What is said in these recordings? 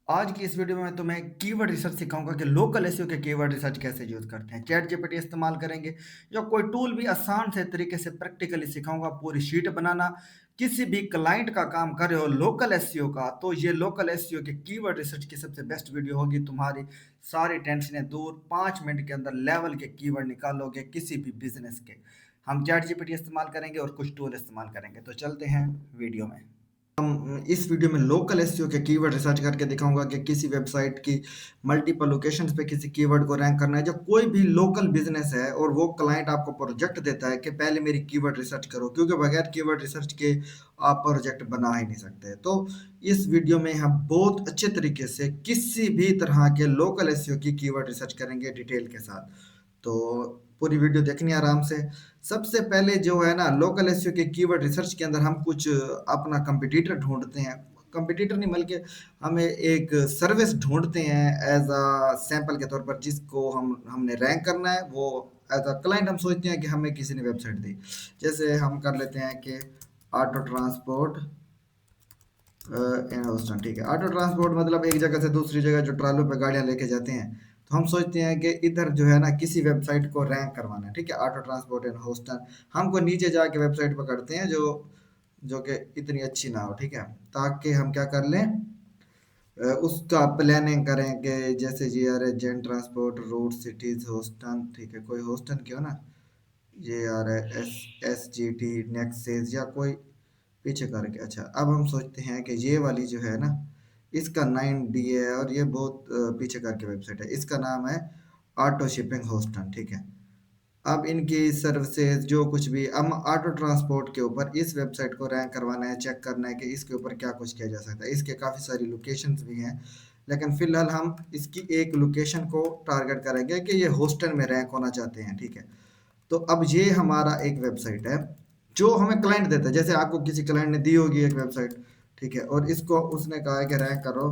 आज की इस वीडियो में मैं तुम्हें कीवर्ड रिसर्च सिखाऊंगा कि लोकल एसईओ के कीवर्ड रिसर्च कैसे यूज करते हैं। चैट जीपीटी इस्तेमाल करेंगे या कोई टूल भी आसान से तरीके से प्रैक्टिकली सिखाऊंगा। पूरी शीट बनाना, किसी भी क्लाइंट का काम कर रहे हो लोकल एसईओ का, तो ये लोकल एसईओ के कीवर्ड रिसर्च की सबसे बेस्ट वीडियो होगी। तुम्हारी सारी टेंशनें दूर, 5 मिनट के अंदर लेवल के कीवर्ड निकालोगे किसी भी बिजनेस के। हम चैट जीपीटी इस्तेमाल करेंगे और कुछ टूल इस्तेमाल करेंगे। तो चलते हैं वीडियो में। इस वीडियो में लोकल एसईओ के कीवर्ड रिसर्च करके दिखाऊंगा कि किसी वेबसाइट की मल्टीपल लोकेशंस पे किसी कीवर्ड को रैंक करना है। जब कोई भी लोकल बिजनेस है और वो क्लाइंट आपको प्रोजेक्ट देता है कि पहले मेरी कीवर्ड रिसर्च करो, क्योंकि बगैर कीवर्ड रिसर्च के आप प्रोजेक्ट बना ही नहीं सकते। तो इस वीडियो में हम बहुत अच्छे तरीके से किसी भी तरह के लोकल एसईओ की कीवर्ड रिसर्च करेंगे डिटेल के साथ। तो पूरी वीडियो देखनी है आराम से। सबसे पहले जो है ना, लोकल एसईओ के कीवर्ड रिसर्च के अंदर हम कुछ अपना कंपटीटर ढूंढते हैं। कंपटीटर नहीं बल्कि हमें एक सर्विस ढूंढते हैं एज अ सैंपल के तौर पर, जिसको हमने रैंक करना है। वो एज अ क्लाइंट हम सोचते हैं कि हमें किसी ने वेबसाइट दी। जैसे हम कर लेते हैं कि ऑटो ट्रांसपोर्ट इन ह्यूस्टन। ठीक है, ऑटो ट्रांसपोर्ट मतलब एक जगह से दूसरी जगह जो ट्रालों पे गाड़ियां लेके जाते हैं। तो हम सोचते हैं कि इधर जो है ना किसी वेबसाइट को रैंक करवाना है। ठीक है, ऑटो ट्रांसपोर्ट इन ह्यूस्टन। हमको नीचे जाके वेबसाइट पकड़ते हैं जो जो कि इतनी अच्छी ना हो। ठीक है, ताकि हम क्या कर लें, उसका प्लानिंग करें कि जैसे जी आर है जेन ट्रांसपोर्ट रूट सिटीज ह्यूस्टन। ठीक है, कोई ह्यूस्टन की हो ना, ये आ रहा है S S G T Nexus या कोई पीछे करके। अच्छा, अब हम सोचते हैं कि ये वाली जो है ना, इसका 9D है और ये बहुत पीछे करके वेबसाइट है। इसका नाम है ऑटो शिपिंग होस्टन। ठीक है, अब इनकी सर्विसेज जो कुछ भी हम ऑटो ट्रांसपोर्ट के ऊपर इस वेबसाइट को रैंक करवाना है, चेक करना है कि इसके ऊपर क्या कुछ किया जा सकता है। इसके काफ़ी सारी लोकेशंस भी हैं, लेकिन फिलहाल हम इसकी एक लोकेशन को टारगेट करेंगे कि ये होस्टन में रैंक होना चाहते हैं। ठीक है, तो अब ये हमारा एक वेबसाइट है जो हमें क्लाइंट देता है। जैसे आपको किसी क्लाइंट ने दी होगी एक वेबसाइट, ठीक है, और इसको उसने कहा है कि रैंक करो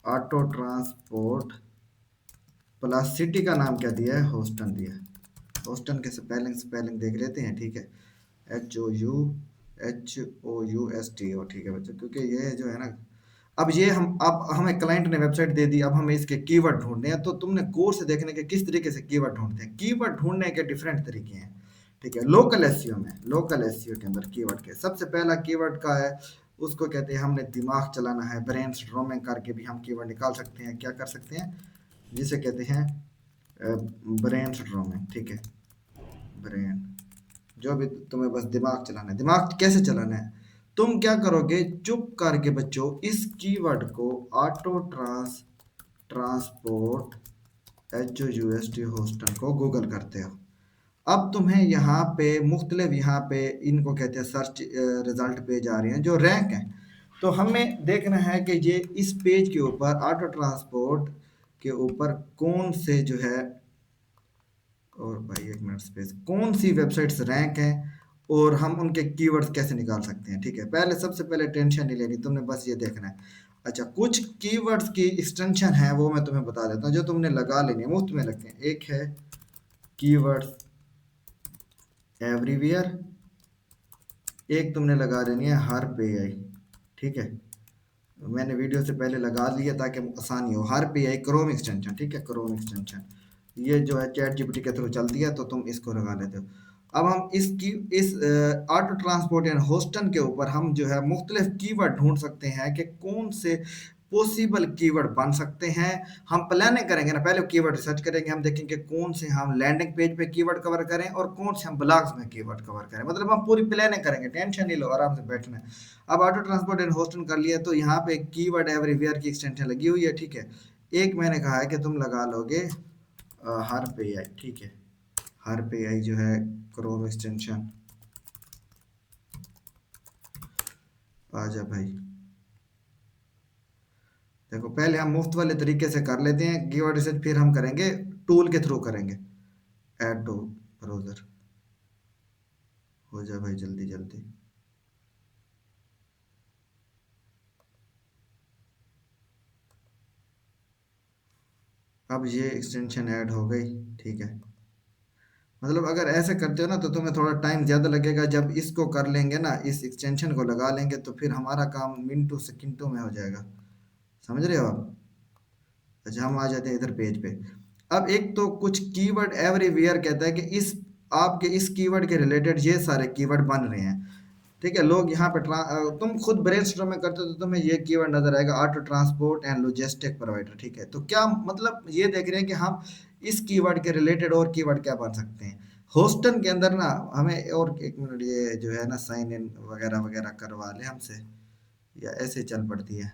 ऑटो ट्रांसपोर्ट प्लस सिटी का नाम क्या दिया है, होस्टन दिया है। होस्टन के स्पेलिंग स्पेलिंग देख लेते हैं। ठीक है, HOUHOUSTO। ठीक है बच्चों, क्योंकि ये जो है ना, अब ये हम अब हमें क्लाइंट ने वेबसाइट दे दी, अब हमें इसके कीवर्ड ढूंढने हैं। तो तुमने गौर से देखने के किस तरीके से कीवर्ड ढूंढते हैं। कीवर्ड ढूंढने के डिफरेंट तरीके हैं। ठीक है, लोकल एसईओ में, लोकल एसईओ के अंदर कीवर्ड के सबसे पहला कीवर्ड का है, उसको कहते हैं हमने दिमाग चलाना है। ब्रेन स्ट्रोमिंग करके भी हम कीवर्ड निकाल सकते हैं। क्या कर सकते हैं, जिसे कहते हैं ब्रेन स्ट्रोमिंग। ठीक है, ब्रेन, जो भी तुम्हें बस दिमाग चलाना है। दिमाग कैसे चलाना है, तुम क्या करोगे, चुप करके बच्चों इस कीवर्ड को ऑटो ट्रांसपोर्ट HOUST होस्टन को गूगल करते हो। अब तुम्हें यहाँ पे मुख्तलिफ, यहाँ पे इनको कहते हैं सर्च रिजल्ट पेज आ रहे हैं जो रैंक हैं। तो हमें देखना है कि ये इस पेज के ऊपर ऑटो ट्रांसपोर्ट के ऊपर कौन से जो है, और भाई एक मिनट स्पेस, कौन सी वेबसाइट्स रैंक हैं और हम उनके कीवर्ड्स कैसे निकाल सकते हैं। ठीक है, पहले सबसे पहले टेंशन नहीं लेनी, तुमने बस ये देखना है। अच्छा, कुछ कीवर्ड्स की एक्सटेंशन है वो मैं तुम्हें बता देता हूँ जो तुमने लगा लेनी है, मुफ्त में लगते हैं। एक है कीवर्ड्स एवरीवेयर, एक तुमने लगा देनी है हर पे आई। ठीक है, मैंने वीडियो से पहले लगा लिया ताकि आसानी हो। हर पे आई क्रोम एक्सटेंशन। ठीक है, क्रोम एक्सटेंशन ये जो है चैट जीपीटी के थ्रू चलती है, तो तुम इसको लगा लेते हो। अब हम इसकी इस ऑटो ट्रांसपोर्ट एंड होस्टन के ऊपर हम जो है मुख्तलिफ कीवर्ड ढूंढ सकते हैं कि कौन से पॉसिबल कीवर्ड बन सकते हैं। हम प्लानिंग करेंगे ना, पहले कीवर्ड रिसर्च करेंगे, हम देखेंगे कौन से हम लैंडिंग पेज पे कीवर्ड कवर करें और कौन से हम ब्लॉग्स में कीवर्ड कवर करें। मतलब हम पूरी प्लानिंग करेंगे, टेंशन नहीं लो, आराम से बैठना है। अब ऑटो ट्रांसपोर्ट एंड होस्टन कर लिया, तो यहाँ पे कीवर्ड एवरीवेयर की एक्सटेंशन लगी हुई है। ठीक है, एक मैंने कहा है कि तुम लगा लोगे हर पे आई। ठीक है, हर पे आई जो है क्रोम एक्सटेंशन, आ जा भाई। देखो, पहले हम मुफ्त वाले तरीके से कर लेते हैं कीवर्ड रिसर्च, फिर हम करेंगे टूल के थ्रू करेंगे। ऐड टू ब्राउजर, हो जा भाई जल्दी जल्दी। अब ये एक्सटेंशन ऐड हो गई। ठीक है, मतलब अगर ऐसे करते हो ना तो तुम्हें थोड़ा टाइम ज़्यादा लगेगा। जब इसको कर लेंगे ना, इस एक्सटेंशन को लगा लेंगे, तो फिर हमारा काम मिनटों सेकंडों में हो जाएगा। समझ रहे हो आप। अच्छा, हम आ जाते हैं इधर पेज पे। अब एक तो कुछ कीवर्ड एवरीवेयर कहता है कि इस आपके इस कीवर्ड के रिलेटेड ये सारे कीवर्ड बन रहे हैं। ठीक है, लोग यहाँ पे तुम खुद ब्रेनस्टॉर्मिंग करते हो तो तुम्हें ये कीवर्ड नजर आएगा, auto transport and logistic provider. ठीक है, तो क्या मतलब ये देख रहे हैं कि हम इस कीवर्ड के रिलेटेड और कीवर्ड क्या बन सकते हैं। होस्टन के अंदर ना हमें, और एक मिनट, ये जो है ना साइन इन वगैरह वगैरह करवा ले हमसे, या ऐसे चल पड़ती है।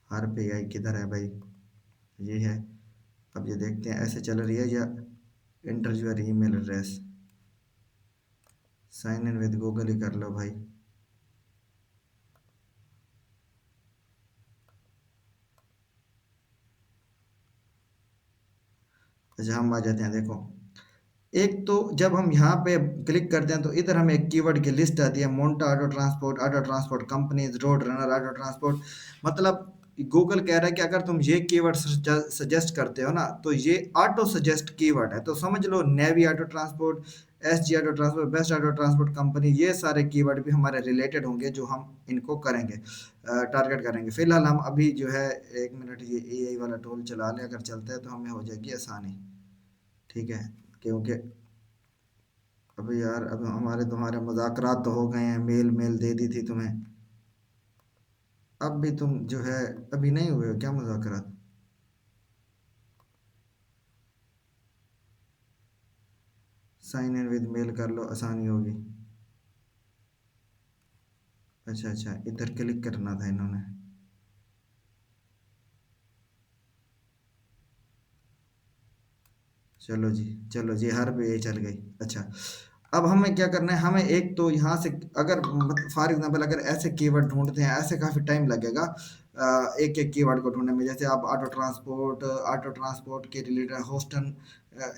हर पे आई किधर है भाई, ये है। अब ये देखते हैं ऐसे चल रही है या enter your email address, sign in with Google ही कर लो भाई। अच्छा, हम आ जाते हैं, देखो। एक तो जब हम यहाँ पे क्लिक करते हैं तो इधर हमें एक कीवर्ड की लिस्ट आती है, मोन्टा auto transport companies, road runner auto transport. मतलब गूगल कह रहा है कि अगर तुम ये कीवर्ड सजेस्ट करते हो ना तो ये ऑटो सजेस्ट कीवर्ड है, तो समझ लो navy auto transport, S G auto transport, best auto transport company, ये सारे कीवर्ड भी हमारे रिलेटेड होंगे जो हम इनको करेंगे, टारगेट करेंगे। फिलहाल हम अभी जो है, एक मिनट, ये एआई वाला टूल चला लें, अगर चलता है तो हमें हो जाएगी आसानी। ठीक है, क्योंकि अबे यार, अब हमारे तुम्हारे मुज़ाकरात तो हो गए हैं, मेल मेल दे दी थी तुम्हें। अब भी तुम जो है, अभी नहीं हुए हो क्या मुज़ाकरात? साइन इन विद मेल कर लो, आसानी होगी। अच्छा अच्छा, इधर क्लिक करना था इन्होंने। चलो जी, चलो जी, हर पे ये चल गई। अच्छा, अब हमें क्या करना है, हमें एक तो यहाँ से, अगर फॉर एग्जांपल अगर ऐसे कीवर्ड ढूंढते हैं, ऐसे काफ़ी टाइम लगेगा एक एक कीवर्ड को ढूंढने में। जैसे आप ऑटो ट्रांसपोर्ट के रिलेटेड होस्टन,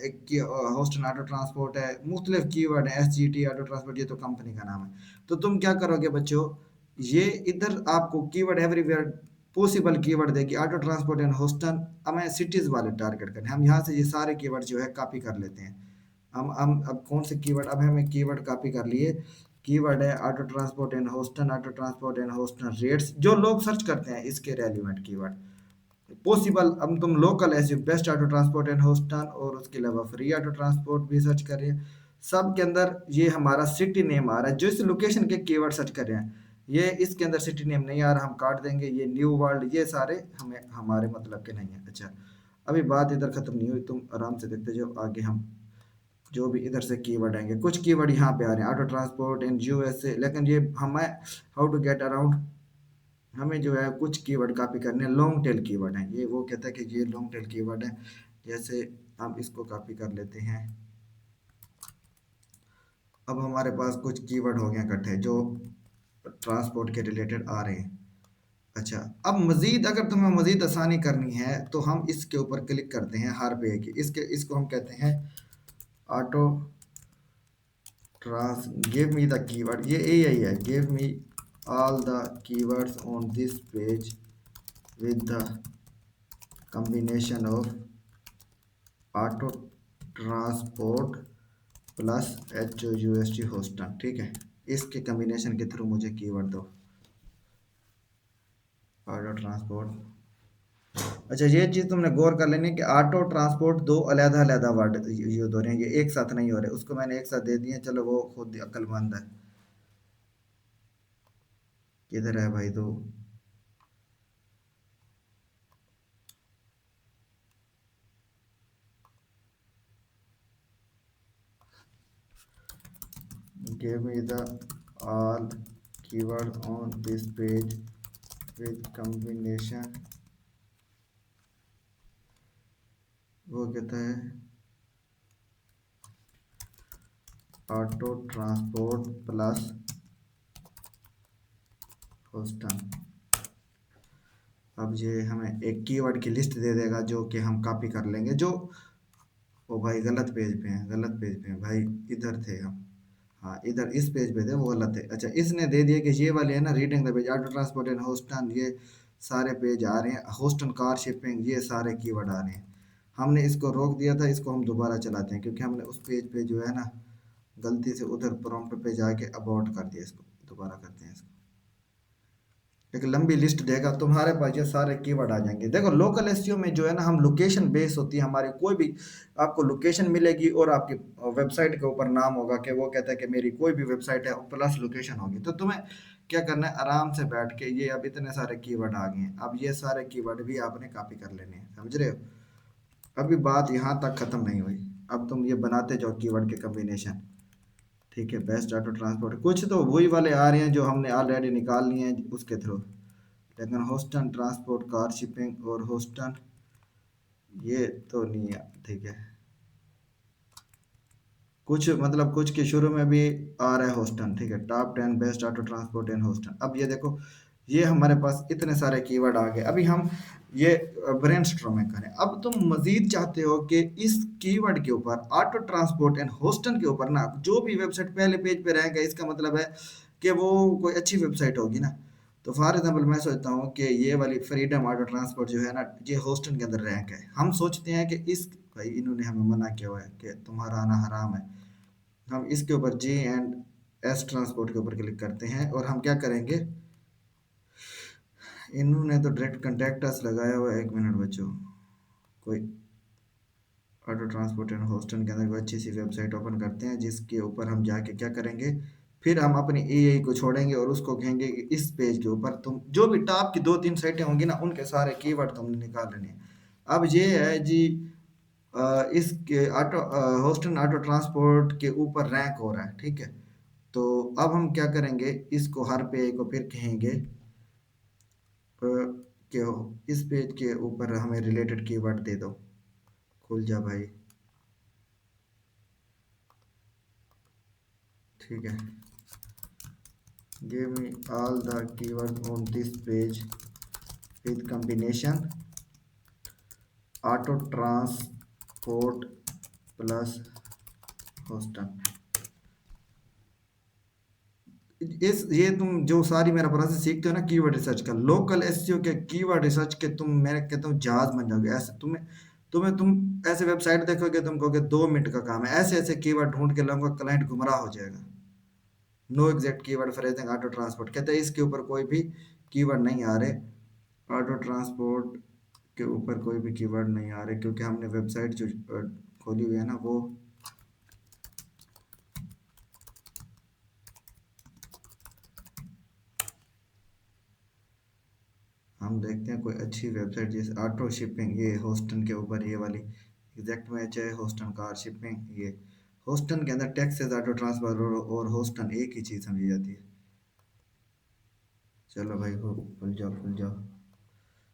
एक होस्टन ऑटो ट्रांसपोर्ट है, मुख्तलिफ कीवर्ड है, S G T auto transport, ये तो कंपनी का नाम है। तो तुम क्या करोगे बच्चों, ये इधर आपको कीवर्ड एवरीवेयर पॉसिबल कीवर्ड देगी, ऑटो ट्रांसपोर्ट एंड होस्टन। हमें सिटीज़ वाले टारगेट करने हैं, हम यहाँ से ये सारे कीवर्ड जो है कॉपी कर लेते हैं। हम अब कौन से कीवर्ड, अब हमें कीवर्ड कॉपी कर लिए। कीवर्ड है auto transport and Houston, auto transport and Houston rates, जो लोग सर्च करते हैं इसके रेलिवेंट कीवर्ड। पॉसिबल, अब तुम लोकल ऐसे best auto transport and Houston, और उसके अलावा फ्री ऑटो ट्रांसपोर्ट भी सर्च कर रहे हैं। सब के अंदर ये हमारा सिटी नेम आ रहा है, जो इस लोकेशन के कीवर्ड सर्च कर रहे हैं। ये इसके अंदर सिटी नेम नहीं आ रहा, हम काट देंगे। ये न्यू वर्ल्ड, ये सारे हमें हमारे मतलब के नहीं है। अच्छा, अभी बात इधर खत्म नहीं हुई, तुम आराम से देखते जाओ आगे। हम जो भी इधर से कीवर्ड आएंगे, कुछ कीवर्ड यहाँ पे आ रहे हैं, ऑटो ट्रांसपोर्ट इन यूएसए, लेकिन ये हमें हाउ टू गेट अराउंड, हमें जो है कुछ कीवर्ड कॉपी करने हैं, लॉन्ग टेल कीवर्ड हैं ये। वो कहता है कि ये लॉन्ग टेल कीवर्ड है। जैसे हम इसको कॉपी कर लेते हैं। अब हमारे पास कुछ कीवर्ड हो गए इकट्ठे जो ट्रांसपोर्ट के रिलेटेड आ रहे हैं। अच्छा, अब मजीद अगर तुम्हें मजीद आसानी करनी है तो हम इसके ऊपर क्लिक करते हैं, हर पे की, इसके इसको हम कहते हैं auto trans, give me the keyword, ये एआई है, give me all the keywords on this page with the combination of auto transport plus H O U S T Houston. ठीक है, इसके कम्बिनेशन के थ्रू मुझे कीवर्ड दो, auto transport. अच्छा, ये चीज़ तुमने गौर कर लेनी है कि ऑटो ट्रांसपोर्ट दो अलग अलग वर्ड यूज हो रहे हैं, ये एक साथ नहीं हो रहे। उसको मैंने एक साथ दे दिए, चलो वो खुद अक्लमंद है। किधर है भाई, तो give me the all keyword on this page with combination, वो कहता है ऑटो ट्रांसपोर्ट प्लस होस्टन। अब ये हमें एक कीवर्ड की लिस्ट दे देगा जो कि हम कॉपी कर लेंगे। जो, ओ भाई गलत पेज पे हैं, गलत पेज पे हैं भाई, इधर थे हम। हाँ, इधर इस पेज पे थे, वो गलत है। अच्छा, इसने दे दिया कि ये वाले है ना, reading the page, auto transport and Houston, ये सारे पेज आ रहे हैं, होस्टन कार शिपिंग, ये सारे कीवर्ड आ रहे हैं। हमने इसको रोक दिया था, इसको हम दोबारा चलाते हैं क्योंकि हमने उस पेज पे जो है ना गलती से उधर प्रॉम्प्ट पे जाके अबॉर्ट कर दिया। इसको दोबारा करते हैं इसको। एक लंबी लिस्ट देगा, तुम्हारे पास ये सारे कीवर्ड आ जाएंगे। देखो लोकल एसईओ में जो है ना, हम लोकेशन बेस होती है हमारी, कोई भी आपको लोकेशन मिलेगी और आपकी वेबसाइट के ऊपर नाम होगा कि वो कहता है कि मेरी कोई भी वेबसाइट है प्लस लोकेशन होगी। तो तुम्हें क्या करना है, आराम से बैठ के, ये अब इतने सारे कीवर्ड आ गए हैं, अब ये सारे कीवर्ड भी आपने कॉपी कर लेने हैं, समझ रहे हो। अभी बात यहाँ तक खत्म नहीं हुई, अब तुम ये बनाते जाओ कीवर्ड के कम्बिनेशन। ठीक है, बेस्ट ऑटो ट्रांसपोर्ट, कुछ तो वही वाले आ रहे हैं जो हमने ऑलरेडी निकाल लिए हैं उसके थ्रू, लेकिन होस्टन ट्रांसपोर्ट कार शिपिंग और होस्टन ये तो नहीं है। ठीक है, कुछ मतलब कुछ के शुरू में भी आ रहा है होस्टन। ठीक है, top 10 best auto transport in Houston. अब ये देखो, ये हमारे पास इतने सारे कीवर्ड आ गए। अभी हम ये ब्रेनस्टॉर्मिंग करें। अब तुम मजीद चाहते हो कि इस कीवर्ड के ऊपर ऑटो ट्रांसपोर्ट एंड होस्टन के ऊपर ना जो भी वेबसाइट पहले पेज पे रहेगा, इसका मतलब है कि वो कोई अच्छी वेबसाइट होगी ना। तो फॉर एग्जाम्पल मैं सोचता हूँ कि ये वाली फ्रीडम ऑटो ट्रांसपोर्ट जो है ना, ये होस्टन के अंदर रैंक है। हम सोचते हैं कि इस, भाई इन्होंने हमें मना किया हुआ है कि तुम्हारा आना हराम है। हम इसके ऊपर जी एंड एस ट्रांसपोर्ट के ऊपर क्लिक करते हैं और हम क्या करेंगे, इन्होंने तो डायरेक्ट कॉन्टैक्ट अस लगाया हुआ है। एक मिनट बच्चों, कोई ऑटो ट्रांसपोर्ट एंड होस्टन के अंदर कोई अच्छी सी वेबसाइट ओपन करते हैं जिसके ऊपर हम जाके क्या करेंगे, फिर हम अपनी एआई को छोड़ेंगे और उसको कहेंगे कि इस पेज के ऊपर तुम जो भी टॉप की 2-3 साइटें होंगी ना, उनके सारे कीवर्ड तुमने निकाल लेने हैं। अब ये है जी, इसके ऑटो होस्टन ऑटो ट्रांसपोर्ट के ऊपर रैंक हो रहा है। ठीक है, तो अब हम क्या करेंगे, इसको हर पेज को फिर कहेंगे कि इस पेज के ऊपर हमें रिलेटेड कीवर्ड दे दो। खुल जा भाई। ठीक है, give me all the keywords on this page with combination auto transport plus hostel। इस ये तुम जो सारी मेरा प्रोसेस सीखते हो ना कीवर्ड रिसर्च का, लोकल एसईओ के कीवर्ड रिसर्च के, तुम मैं कहता हूँ जहाज बन जाओगे ऐसे। तुम्हें तुम्हें तुम ऐसे वेबसाइट देखोगे, तुम कहोगे 2 मिनट का काम है, ऐसे ऐसे कीवर्ड ढूंढ के लाऊंगा, क्लाइंट गुमराह हो जाएगा। No exact keyword phrasing auto transport, कहते हैं इसके ऊपर कोई भी कीवर्ड नहीं आ रहे, ऑटो ट्रांसपोर्ट के ऊपर कोई भी कीवर्ड नहीं आ रहे, क्योंकि हमने वेबसाइट जो खोली हुई है ना, वो हम देखते हैं कोई अच्छी वेबसाइट जैसे ऑटो शिपिंग, ये होस्टन के ऊपर ये वाली एग्जैक्ट मैच है, होस्टन कार शिपिंग। ये होस्टन के अंदर टैक्सेस ऑटो ट्रांसफर और होस्टन एक ही चीज़ समझी जाती है। चलो भाई, हो खुल जाओ खुल जाओ,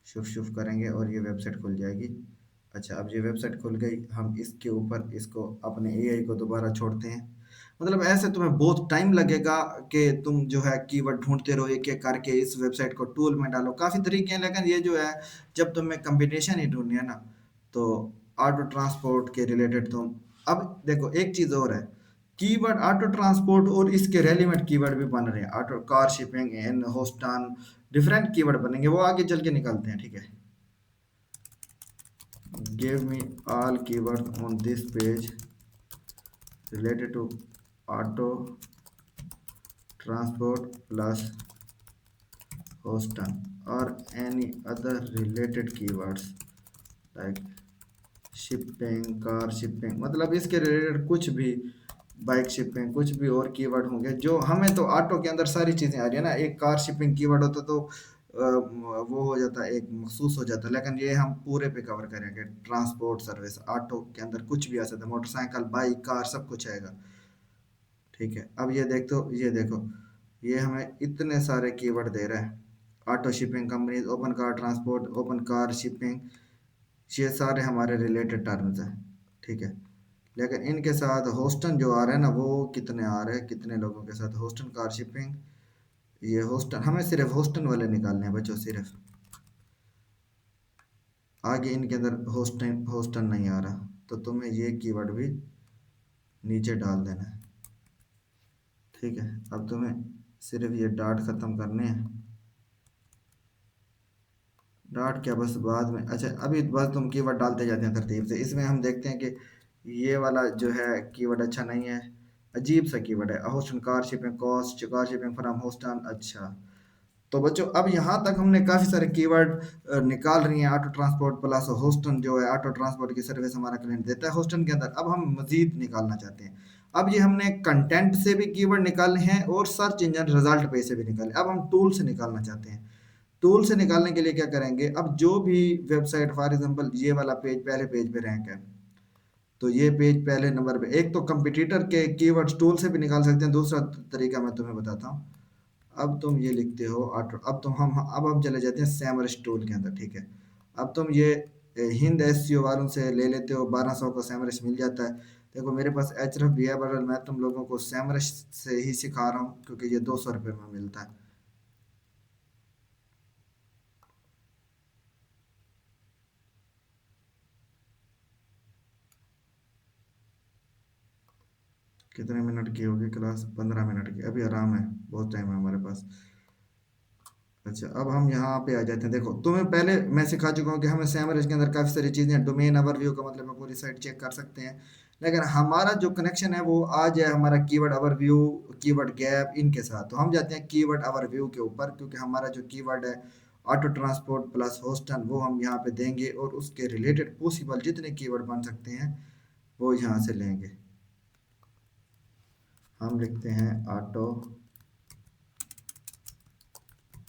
शुभ शुभ करेंगे और ये वेबसाइट खुल जाएगी। अच्छा, अब ये वेबसाइट खुल गई, हम इसके ऊपर इसको अपने एआई को दोबारा छोड़ते हैं। मतलब ऐसे तुम्हें बहुत टाइम लगेगा कि तुम जो है कीवर्ड ढूंढते रहो, एक एक करके इस वेबसाइट को टूल में डालो, काफ़ी तरीके हैं। लेकिन ये जो है, जब तुम्हें कम्बिनेशन ही ढूंढनी है ना, तो ऑटो ट्रांसपोर्ट के रिलेटेड तुम, अब देखो एक चीज़ और है, कीवर्ड ऑटो ट्रांसपोर्ट और इसके रेलिवेंट कीवर्ड भी बन रहे हैं, auto car shipping and Houston, different keyword बनेंगे, वो आगे चल के निकलते हैं। ठीक है, give me all keywords on this page related to auto transport plus hosting or any other related keywords like shipping, car shipping, मतलब इसके रिलेटेड कुछ भी, बाइक शिपिंग, कुछ भी और कीवर्ड होंगे जो हमें, तो ऑटो के अंदर सारी चीज़ें आ रही है ना, एक कार शिपिंग कीवर्ड होता तो वो हो जाता है, एक मखसूस हो जाता है। लेकिन ये हम पूरे पे कवर करेंगे, ट्रांसपोर्ट सर्विस, ऑटो के अंदर कुछ भी आ सकता है, मोटरसाइकिल, बाइक, कार, सब कुछ आएगा। ठीक है, अब ये देख, तो ये देखो, ये हमें इतने सारे कीवर्ड दे रहा है, auto shipping companies, open car transport, open car shipping, ये सारे हमारे रिलेटेड टर्म्स हैं। ठीक है, लेकिन इनके साथ होस्टन जो आ रहे हैं ना, वो कितने आ रहे हैं, कितने लोगों के साथ होस्टन कार शिपिंग, ये होस्टन, हमें सिर्फ होस्टन वाले निकालने हैं बच्चों, सिर्फ। आगे इनके अंदर होस्टन होस्टन नहीं आ रहा, तो तुम्हें ये कीवर्ड भी नीचे डाल देना है। ठीक है, अब तुम्हें सिर्फ ये डाट ख़त्म करने हैं। डाट क्या, बस बाद में, अच्छा अभी बस तुम कीवर्ड डालते जाते हैं तरतीब से। इसमें हम देखते हैं कि ये वाला जो है कीवर्ड अच्छा नहीं है, अजीब सा कीवर्ड है, Houston car shipping cost, car shipping from Houston. अच्छा, तो बच्चों अब यहाँ तक हमने काफ़ी सारे कीवर्ड निकाल रही हैं। ऑटो ट्रांसपोर्ट प्लस होस्टन जो है ऑटो ट्रांसपोर्ट की सर्विस हमारा क्लाइंट देता है होस्टन के अंदर। अब हम मजीद निकालना चाहते हैं। अब ये हमने कंटेंट से भी कीवर्ड निकाले हैं और सर्च इंजन रिजल्ट पे से भी निकाले। अब हम टूल से निकालना चाहते हैं। टूल से निकालने के लिए क्या करेंगे, अब जो भी वेबसाइट फॉर एग्जांपल ये वाला पेज पहले पेज पे रैंक है, तो ये पेज पहले नंबर पे, एक तो कंपटीटर के कीवर्ड्स टूल से भी निकाल सकते हैं, दूसरा तरीका मैं तुम्हें बताता हूँ। अब तुम ये लिखते हो ऑटो, अब हम चले जाते हैं सैमरश टूल के अंदर, ठीक है। अब तुम ये हिंद एसईओ वालों से ले लेते हो, 1200 का सैमरश मिल जाता है। देखो मेरे पास एचरफ भी है, बट मैं तुम लोगों को सैमरश से ही सिखा रहा हूँ क्योंकि ये 200 रुपये में मिलता है। कितने मिनट की होगी क्लास? 15 मिनट की, अभी आराम है, बहुत टाइम है हमारे पास। अच्छा अब हम यहाँ पे आ जाते हैं। देखो तुम्हें पहले मैं सिखा चुका हूँ कि हमें सैमरज के अंदर काफ़ी सारी चीज़ें, डोमेन ओवरव्यू का मतलब है पूरी साइट चेक कर सकते हैं। लेकिन हमारा जो कनेक्शन है वो आज है हमारा कीवर्ड ओवरव्यू, कीवर्ड गैप इनके साथ। तो हम जाते हैं कीवर्ड ओवरव्यू के ऊपर, क्योंकि हमारा जो कीवर्ड है ऑटो ट्रांसपोर्ट प्लस होस्टन वो हम यहाँ पे देंगे और उसके रिलेटेड पॉसिबल जितने कीवर्ड बन सकते हैं वो यहाँ से लेंगे। हम लिखते हैं auto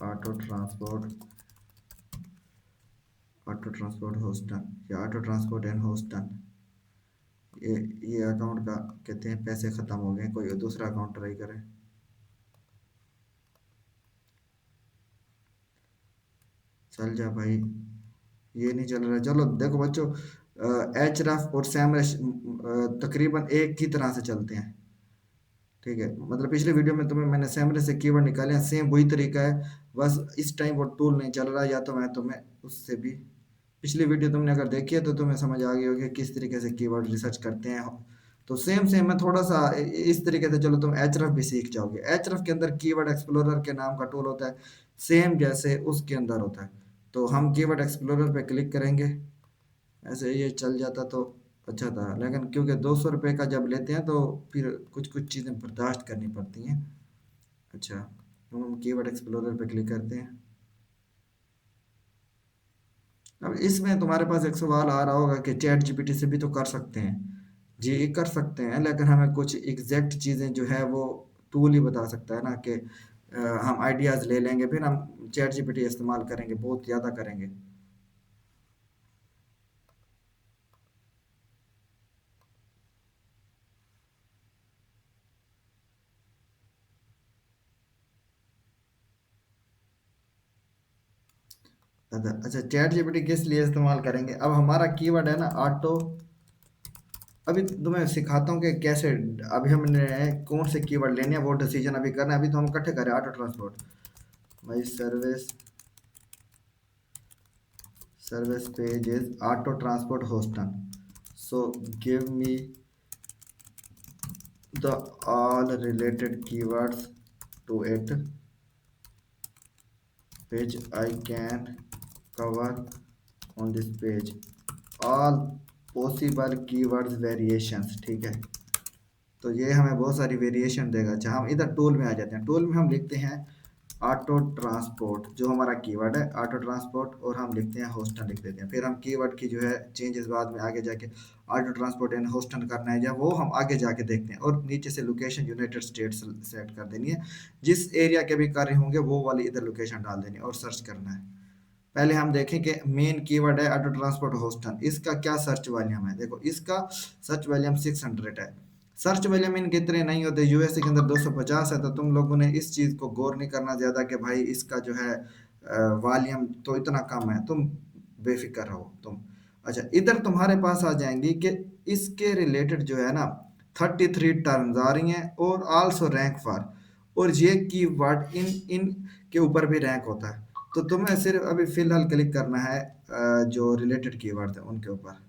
auto transport auto transport Houston या ऑटो ट्रांसपोर्ट एंड होस्टन। ये ये अकाउंट का कहते हैं पैसे ख़त्म हो गए, कोई दूसरा अकाउंट ट्राई करें। चल जा भाई, ये नहीं चल रहा। चलो देखो बच्चों, एच रफ और सैमरश तकरीबन एक ही तरह से चलते हैं, ठीक है। मतलब पिछले वीडियो में तुम्हें मैंने सैमरश से कीवर्ड निकाले हैं, सेम वही तरीका है, बस इस टाइम वो टूल नहीं चल रहा। या तो मैं तुम्हें उससे भी, पिछली वीडियो तुमने अगर देखी है तो तुम्हें समझ आ गई होगी किस तरीके से कीवर्ड रिसर्च करते हैं। तो सेम सेम मैं थोड़ा सा इस तरीके से, चलो तुम एचरफ भी सीख जाओगे। एचरफ के अंदर कीवर्ड एक्सप्लोरर के नाम का टूल होता है, सेम जैसे उसके अंदर होता है। तो हम कीवर्ड एक्सप्लोरर पे क्लिक करेंगे, ऐसे ये चल जाता तो अच्छा था। लेकिन क्योंकि 200 रुपये का जब लेते हैं तो फिर कुछ कुछ चीज़ें बर्दाश्त करनी पड़ती हैं। अच्छा तो हम कीवर्ड एक्सप्लोरर पे क्लिक करते हैं। अब इसमें तुम्हारे पास एक सवाल आ रहा होगा कि चैट जीपीटी से भी तो कर सकते हैं। जी कर सकते हैं, लेकिन हमें कुछ एग्जैक्ट चीज़ें जो है वो टूल ही बता सकता है ना, कि हम आइडियाज़ ले लेंगे फिर हम चैट जीपीटी इस्तेमाल करेंगे, बहुत ज़्यादा करेंगे। अच्छा चैट जीपीटी किस लिए इस्तेमाल करेंगे? अब हमारा कीवर्ड है ना ऑटो, अभी तुम्हें सिखाता हूँ कि कैसे, अभी हमने कौन से कीवर्ड लेने हैं वो डिसीजन अभी करना है। अभी तो हम इकट्ठे करें auto transport, my service service page is auto transport hostan, so give me the all related keywords to it which I can cover on this page, all possible keywords variations, ठीक है। तो ये हमें बहुत सारी वेरिएशन देगा। अच्छा हम इधर टूल में आ जाते हैं। टूल में हम लिखते हैं ऑटो ट्रांसपोर्ट, जो हमारा कीवर्ड है ऑटो ट्रांसपोर्ट, और हम लिखते हैं होस्टन लिख देते हैं। फिर हम कीवर्ड की जो है चेंजेस बाद में आगे जाके ऑटो ट्रांसपोर्ट एंड होस्टन करना है या वो हम आगे जाके देखते हैं। और नीचे से लोकेशन यूनाइटेड स्टेट्स सेलेक्ट कर देनी है, जिस एरिया के भी कार्य होंगे वो वाली इधर लोकेशन डाल देनी है और सर्च करना है। पहले हम देखें कि मेन कीवर्ड है ऑटो ट्रांसपोर्ट होस्टन, इसका क्या सर्च वॉल्यूम है। देखो इसका सर्च वॉल्यूम 600 है। सर्च वॉल्यूम इनके इतने नहीं होते, यूएसए के अंदर 250 है। तो तुम लोगों ने इस चीज़ को गौर नहीं करना ज़्यादा कि भाई इसका जो है वॉल्यूम तो इतना कम है, तुम बेफिक्र रहो तुम। अच्छा इधर तुम्हारे पास आ जाएंगी कि इसके रिलेटेड जो है ना 33 टर्म्स आ रही हैं और आल्सो रैंक फॉर, और ये कीवर्ड इन इन के ऊपर भी रैंक होता है। तो तुम्हें सिर्फ अभी फिलहाल क्लिक करना है जो रिलेटेड कीवर्ड है उनके ऊपर।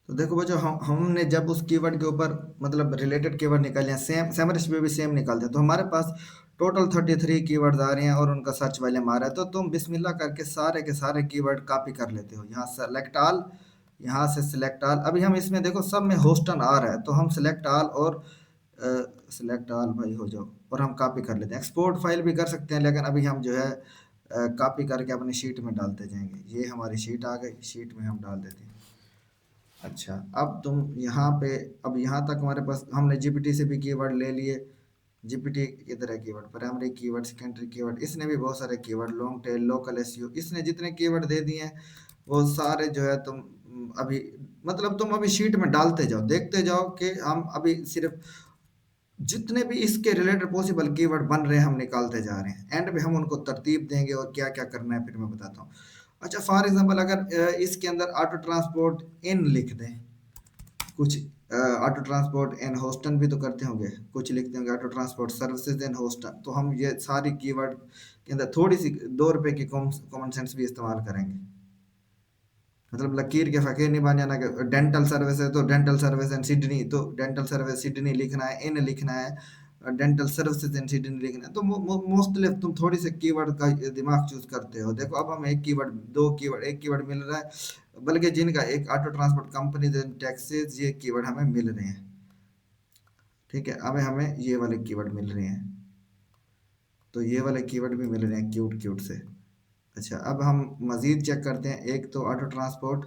तो देखो बच्चों, हमने जब उस कीवर्ड के ऊपर मतलब रिलेटेड कीवर्ड निकाले हैं, सेम सैमरश पे भी सेम निकालते हैं, तो हमारे पास टोटल 33 कीवर्ड्स आ रहे हैं और उनका सर्च वॉल्यूम आ रहा है। तो तुम बिस्मिल्लाह करके सारे के सारे कीवर्ड कॉपी कर लेते हो, यहाँ सेलेक्ट ऑल यहाँ से सिलेक्ट ऑल, अभी हम इसमें देखो सब में होस्टन आ रहा है, तो हम सिलेक्ट ऑल और सिलेक्ट ऑल भाई हो जाओ, और हम कॉपी कर लेते हैं। एक्सपोर्ट फाइल भी कर सकते हैं, लेकिन अभी हम जो है कॉपी करके अपनी शीट में डालते जाएंगे। ये हमारी शीट आ गई, शीट में हम डाल देते हैं। अच्छा, अब तुम यहाँ पे, अब यहाँ तक हमारे पास हमने जीपीटी से भी कीवर्ड ले लिए। जीपीटी इधर है keyword, primary keyword, secondary keyword, इसने भी बहुत सारे keyword, long tail, local SEO, इसने जितने कीवर्ड दे दिए हैं वो सारे जो है तुम अभी, मतलब तुम अभी शीट में डालते जाओ, देखते जाओ कि हम अभी सिर्फ जितने भी इसके रिलेटेड पॉसिबल कीवर्ड बन रहे हैं हम निकालते जा रहे हैं। एंड पे हम उनको तरतीब देंगे और क्या क्या करना है फिर मैं बताता हूँ। अच्छा, फॉर एग्जांपल अगर इसके अंदर ऑटो ट्रांसपोर्ट इन लिख दें, कुछ ऑटो ट्रांसपोर्ट इन होस्टन भी तो करते होंगे, कुछ लिखते होंगे ऑटो ट्रांसपोर्ट सर्विसेज इन होस्टन, तो हम ये सारी कीवर्ड के अंदर थोड़ी सी 2 रुपए की कॉमन सेंस भी इस्तेमाल करेंगे। मतलब लकीर के फकीर नहीं बन जाना कि डेंटल सर्विस है तो डेंटल सर्विस इन सिडनी, तो डेंटल सर्विस सिडनी लिखना है, इन लिखना है, डेंटल सर्विसेज इन सिडनी लिखना है। तो मुख्तलिफ तुम थोड़ी से कीवर्ड का दिमाग चूज करते हो। देखो अब हम एक कीवर्ड, 2 कीवर्ड, एक कीवर्ड मिल रहा है, बल्कि जिनका एक ऑटो ट्रांसपोर्ट कंपनी टैक्सेस, ये कीवर्ड हमें मिल रहे हैं। ठीक है, अब हमें ये वाले कीवर्ड मिल रहे हैं, तो ये वाले कीवर्ड भी मिल रहे हैं क्यूट क्यूट से। अच्छा, अब हम मजीद चेक करते हैं। एक तो ऑटो ट्रांसपोर्ट